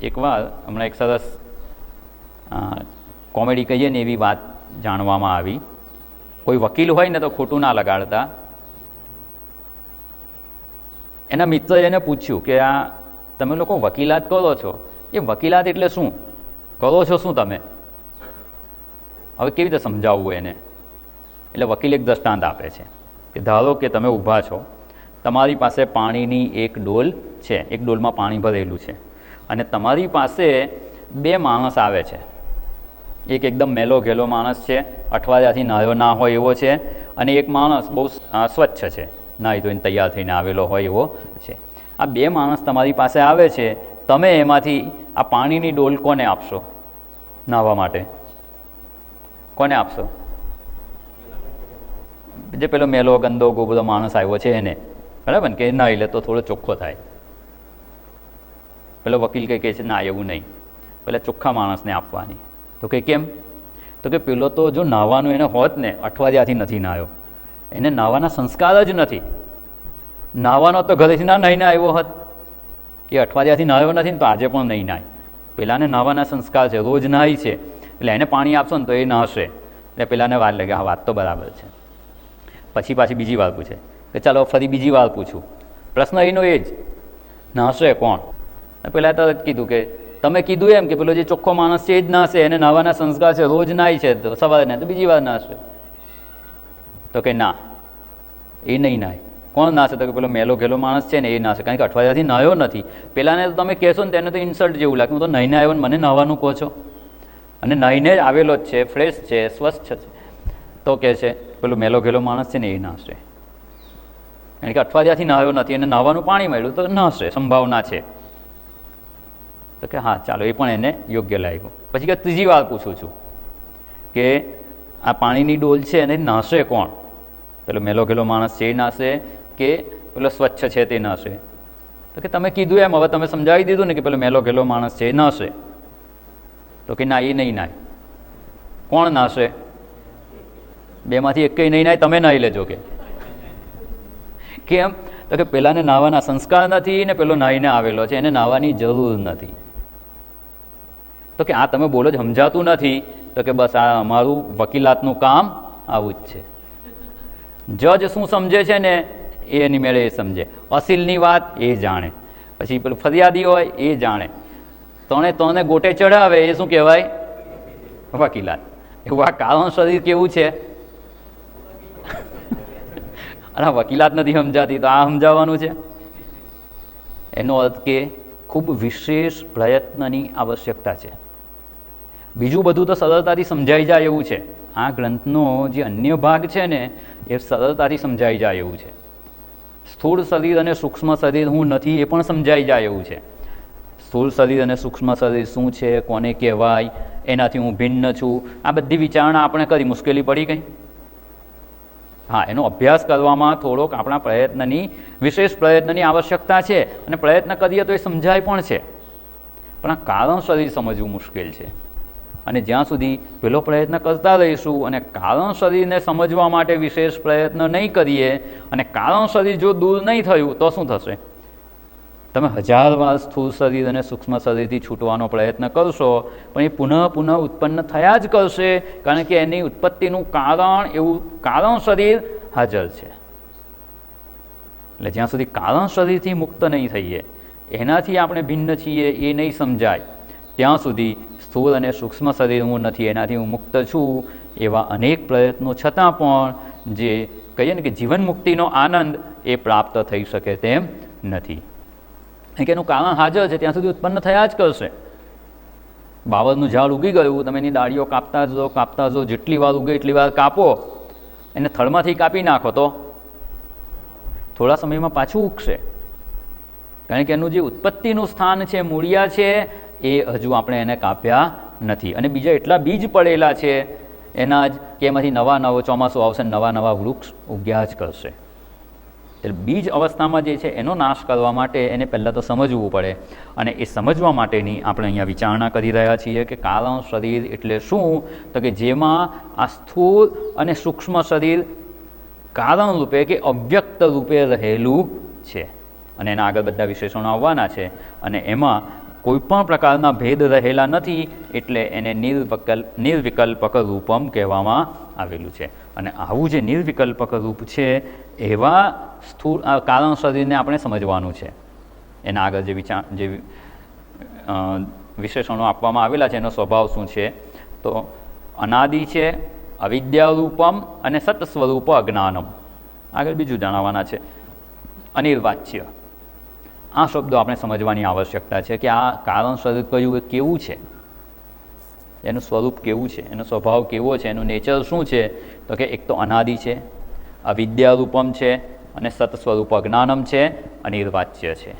એકવાર હમણાં એક સરસ કોમેડી કહીએ ને એવી વાત જાણવામાં આવી. કોઈ વકીલ હોય ને તો ખોટું ના લગાડતા. એના મિત્રએ એને પૂછ્યું કે આ તમે લોકો વકીલાત કરો છો, એ વકીલાત એટલે શું, કરો છો શું તમે? હવે કેવી રીતે સમજાવવું એને? એટલે વકીલ એક દ્રષ્ટાંત આપે છે કે ધારો કે તમે ઊભા છો, તમારી પાસે પાણીની એક ડોલ છે, એક ડોલમાં પાણી ભરેલું છે, અને તમારી પાસે બે માણસ આવે છે. એક એકદમ મેલો ઘેલો માણસ છે, અઠવાડિયાથી નાહ્યો ના હોય એવો છે, અને એક માણસ બહુ સ્વચ્છ છે, નાહી ધોઈને તૈયાર થઈને આવેલો હોય એવો છે. આ બે માણસ તમારી પાસે આવે છે, તમે એમાંથી આ પાણીની ડોલ કોને આપશો નાહવા માટે? કોને આપશો? જે પેલો મેલો ગંદો ગોબરો માણસ આવ્યો છે એને, બરાબર ને, કે નાહી લે તો થોડો ચોખ્ખો થાય. પેલો વકીલ કહે છે ના એવું નહીં, પેલા ચોખ્ખા માણસને આપવાની. તો કે કેમ? તો કે પેલો તો જો નાહવાનું એને હોત ને, અઠવાડિયાથી નથી નાહ્યો, એને નાહવાના સંસ્કાર જ નથી. નાહવાનો તો ઘરેથી ના નાહીને આવ્યો હોત, એ અઠવાડિયાથી નાહ્યો નથી ને તો આજે પણ નહીં નાય. પેલાને નાહવાના સંસ્કાર છે, રોજ નાહી છે, એટલે એને પાણી આપશો ને તો એ નાહશે. એટલે પેલાને વાર લાગે, હા વાત તો બરાબર છે. પછી પાછી બીજી વાર પૂછે કે ચાલો ફરી બીજી વાર પૂછું, પ્રશ્ન એનો એ જ, નાહશે કોણ? પેલા તરત કીધું કે તમે કીધું એમ કે પેલો જે ચોખ્ખો માણસ છે એ જ નાહશે, એને નાહવાના સંસ્કાર છે, રોજ નાહી છે, તો સવારે નાહે તો બીજી વાર નાહશે. તો કે ના, એ નહીં નાહે. કોણ નાહશે? તો કે પેલો મેલો ઘેલો માણસ છે ને એ નાહશે, કારણ કે અઠવાડિયાથી નાહ્યો નથી. પેલાને તો તમે કહેશો ને તેને તો ઇન્સલ્ટ જેવું લાગે, હું તો નાહીને આવ્યો ને મને નાહવાનું કહો છો, અને નાહીને જ આવેલો જ છે, ફ્રેશ છે, સ્વચ્છ છે, તો કહે છે પેલો મેલો ઘેલો માણસ છે ને એ નાહશે, કારણ કે અઠવાડિયાથી નાહ્યો નથી, એને નાહવાનું પાણી મળ્યું તો નાહશે, સંભાવના છે. તો કે હા ચાલો, એ પણ એને યોગ્ય લાગ્યું. પછી કે ત્રીજી વાર પૂછું છું કે આ પાણીની ડોલ છે એને નાહશે કોણ? પેલો મેલો ઘેલો માણસ છે એ નાહશે કે પેલો સ્વચ્છ છે તે નશે. તો કે તમે કીધું એમ હવે તમે સમજાવી દીધું ને કે પેલો મેલો ગેલો માણસ છે એ નશે. તો કે ના, એ નહીં નાય. કોણ નાશે? બેમાંથી એક નહીં નાય, તમે નાહી લેજો. કે કેમ? તો કે પેલાને નાહવાના સંસ્કાર નથી ને પેલો નાહીને આવેલો છે, એને નાહવાની જરૂર નથી. તો કે આ તમે બોલો જ સમજાતું નથી. તો કે બસ આ અમારું વકીલાતનું કામ આવું જ છે. જજ શું સમજે છે ને એ એની મેળે એ સમજે, અસીલની વાત એ જાણે, પછી પેલું ફરિયાદી હોય એ જાણે, ત્રણે ગોટે ચડાવે એ શું કહેવાય? વકીલાત. એવું આ કારણ શરીર કેવું છે? અને વકીલાત નથી સમજાતી તો આ સમજાવવાનું છે. એનો અર્થ કે ખૂબ વિશેષ પ્રયત્નની આવશ્યકતા છે. બીજું બધું તો સરળતાથી સમજાઈ જાય એવું છે. આ ગ્રંથનો જે અન્ય ભાગ છે ને એ સરળતાથી સમજાઈ જાય એવું છે. સ્થૂળ શરીર અને સૂક્ષ્મ શરીર હું નથી એ પણ સમજાઈ જાય એવું છે. સ્થૂળ શરીર અને સૂક્ષ્મ શરીર શું છે, કોને કહેવાય, એનાથી હું ભિન્ન છું, આ બધી વિચારણા આપણે કરી, મુશ્કેલી પડી ગઈ? હા, એનો અભ્યાસ કરવામાં થોડોક આપણા પ્રયત્નની, વિશેષ પ્રયત્નની આવશ્યકતા છે. અને પ્રયત્ન કરીએ તો એ સમજાય પણ છે. પણ આ કારણ શરીર સમજવું મુશ્કેલ છે. અને જ્યાં સુધી પેલો પ્રયત્ન કરતા રહીશું અને કારણ શરીરને સમજવા માટે વિશેષ પ્રયત્ન નહીં કરીએ અને કારણ શરીર જો દૂર નહીં થયું તો શું થશે? તમે 1000 વાર સ્થૂળ શરીર અને સૂક્ષ્મ શરીરથી છૂટવાનો પ્રયત્ન કરશો પણ એ પુનઃ ઉત્પન્ન થયા જ કરશે, કારણ કે એની ઉત્પત્તિનું કારણ એવું કારણ શરીર હાજર છે. એટલે જ્યાં સુધી કારણ શરીરથી મુક્ત નહીં થઈએ, એનાથી આપણે ભિન્ન છીએ એ નહીં સમજાય, ત્યાં સુધી સ્થૂળ અને સૂક્ષ્મ શરીર હું નથી, એનાથી હું મુક્ત છું, એવા અનેક પ્રયત્નો છતાં પણ જે કહીએ ને કે જીવન મુક્તિનો આનંદ એ પ્રાપ્ત થઈ શકે તેમ નથી. કે એનું કારણ હાજર છે ત્યાં સુધી ઉત્પન્ન થયા જ કરશે. બાવળનું ઝાડ ઉગી ગયું, તમે એની ડાળીઓ કાપતા જો, જેટલી વાર ઉગે એટલી વાર કાપો, એને થડમાંથી કાપી નાખો તો થોડા સમયમાં પાછું ઉગશે, કારણ કે એનું જે ઉત્પત્તિનું સ્થાન છે, મૂળિયા છે, એ હજુ આપણે એને કાપ્યા નથી. અને બીજા એટલા બીજ પડેલા છે એના જ કે એમાંથી નવા ચોમાસું આવશે, નવા વૃક્ષ ઉગ્યા જ કરશે. એટલે બીજ અવસ્થામાં જે છે એનો નાશ કરવા માટે એને પહેલાં તો સમજવું પડે. અને એ સમજવા માટેની આપણે અહીંયા વિચારણા કરી રહ્યા છીએ કે કારણ શરીર એટલે શું? તો કે જેમાં આ સ્થૂળ અને સૂક્ષ્મ શરીર કારણ રૂપે કે અવ્યક્ત રૂપે રહેલું છે, અને એના આગળ બધા વિશેષણો આવવાના છે, અને એમાં કોઈ પણ પ્રકારના ભેદ રહેલા નથી, એટલે એને નિર્વિકલ્પક રૂપમ કહેવામાં આવેલું છે. અને આવું જે નિર્વિકલ્પક રૂપ છે એવા સ્થૂળ કારણ શરીરને આપણે સમજવાનું છે. એના આગળ જે વિશેષણો આપવામાં આવેલા છે એનો સ્વભાવ શું છે? તો અનાદિ છે, અવિદ્યારૂપમ અને સત સ્વરૂપ અજ્ઞાનમ. આગળ બીજું જણાવવાના છે અનિર્વાચ્ય. આ શબ્દો આપણે સમજવાની આવશ્યકતા છે કે આ કારણ શરીર કયું, એ કેવું છે, એનું સ્વરૂપ કેવું છે, એનો સ્વભાવ કેવો છે, એનું નેચર શું છે? તો કે એક તો અનાદિ છે, અવિદ્યારૂપમ છે, અને સત સ્વરૂપ અજ્ઞાનમ છે, અનિર્વાચ્ય છે.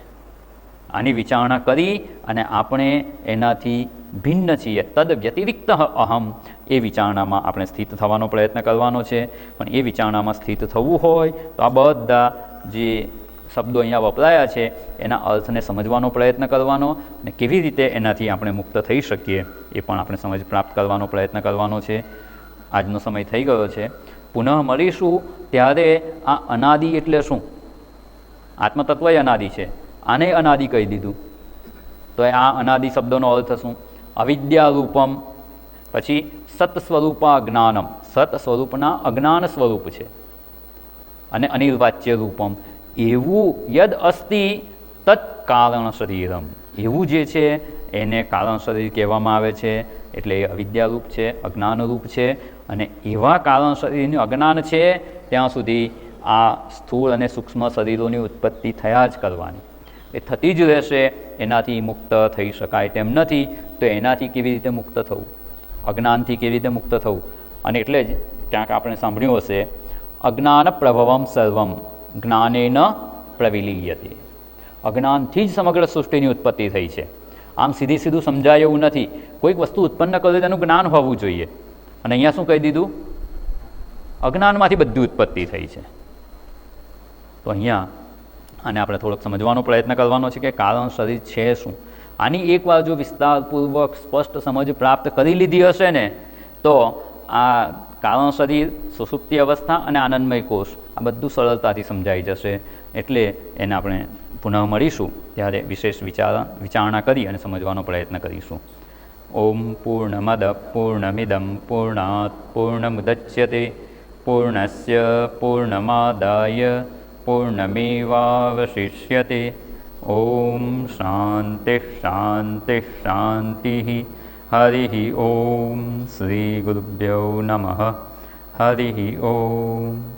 આની વિચારણા કરી અને આપણે એનાથી ભિન્ન છીએ, તદ વ્યતિરિક્ત અહમ, એ વિચારણામાં આપણે સ્થિત થવાનો પ્રયત્ન કરવાનો છે. પણ એ વિચારણામાં સ્થિત થવું હોય તો આ બધા જે શબ્દો અહીંયા વપરાયા છે એના અર્થને સમજવાનો પ્રયત્ન કરવાનો, અને કેવી રીતે એનાથી આપણે મુક્ત થઈ શકીએ એ પણ આપણે સમજ પ્રાપ્ત કરવાનો પ્રયત્ન કરવાનો છે. આજનો સમય થઈ ગયો છે. પુનઃ મળીશું ત્યારે આ અનાદિ એટલે શું? આત્મતત્વ એ અનાદિ છે, આને અનાદિ કહી દીધું, તો આ અનાદિ શબ્દોનો અર્થ શું? અવિદ્યારૂપમ, પછી સત સ્વરૂપા જ્ઞાનમ, સત સ્વરૂપના અજ્ઞાન સ્વરૂપ છે, અને અનિર્વાચ્ય રૂપમ, એવું યદ અસ્તિ તત્ કારણ શરીરમ, એવું જે છે એને કારણ શરીર કહેવામાં આવે છે. એટલે એ અવિદ્યારૂપ છે, અજ્ઞાનરૂપ છે, અને એવા કારણ શરીરનું અજ્ઞાન છે ત્યાં સુધી આ સ્થૂળ અને સૂક્ષ્મ શરીરોની ઉત્પત્તિ થયા જ કરવાની, એ થતી જ રહેશે. એનાથી મુક્ત થઈ શકાય તેમ નથી. તો એનાથી કેવી રીતે મુક્ત થવું? અજ્ઞાનથી કેવી રીતે મુક્ત થવું? અને એટલે જ ક્યાંક આપણે સાંભળ્યું હશે, અજ્ઞાન પ્રભવમ સર્વમ જ્ઞાનેન પ્રવિલીયતે. અજ્ઞાનથી જ સમગ્ર સૃષ્ટિની ઉત્પત્તિ થઈ છે. આમ સીધું સમજાય એવું નથી. કોઈક વસ્તુ ઉત્પન્ન કરે તેનું જ્ઞાન હોવું જોઈએ, અને અહીંયા શું કહી દીધું? અજ્ઞાનમાંથી બધી ઉત્પત્તિ થઈ છે. તો અહીંયા અને આપણે થોડોક સમજવાનો પ્રયત્ન કરવાનો છે કે કારણ શરીર છે શું. આની એકવાર જો વિસ્તારપૂર્વક સ્પષ્ટ સમજ પ્રાપ્ત કરી લીધી હશે ને તો આ કારણ શરીર, સુષુપ્તિ અવસ્થા અને આનંદમય કોષ આ બધું સરળતાથી સમજાઈ જશે. એટલે એને આપણે પુનઃ મળીશું ત્યારે વિશેષ વિચારણા કરી અને સમજવાનો પ્રયત્ન કરીશું. ઓમ પૂર્ણમદ પૂર્ણમિદમ પૂર્ણાત પૂર્ણમુદચ્યતે પૂર્ણસ્ય પૂર્ણમાદાય પૂર્ણમેવાવશિષ્યતે. ઓમ શાંતિ શાંતિ શાંતિ. હરિ ઓમ. શ્રી ગુરુભ્યો નમઃ. હરિ ઓમ.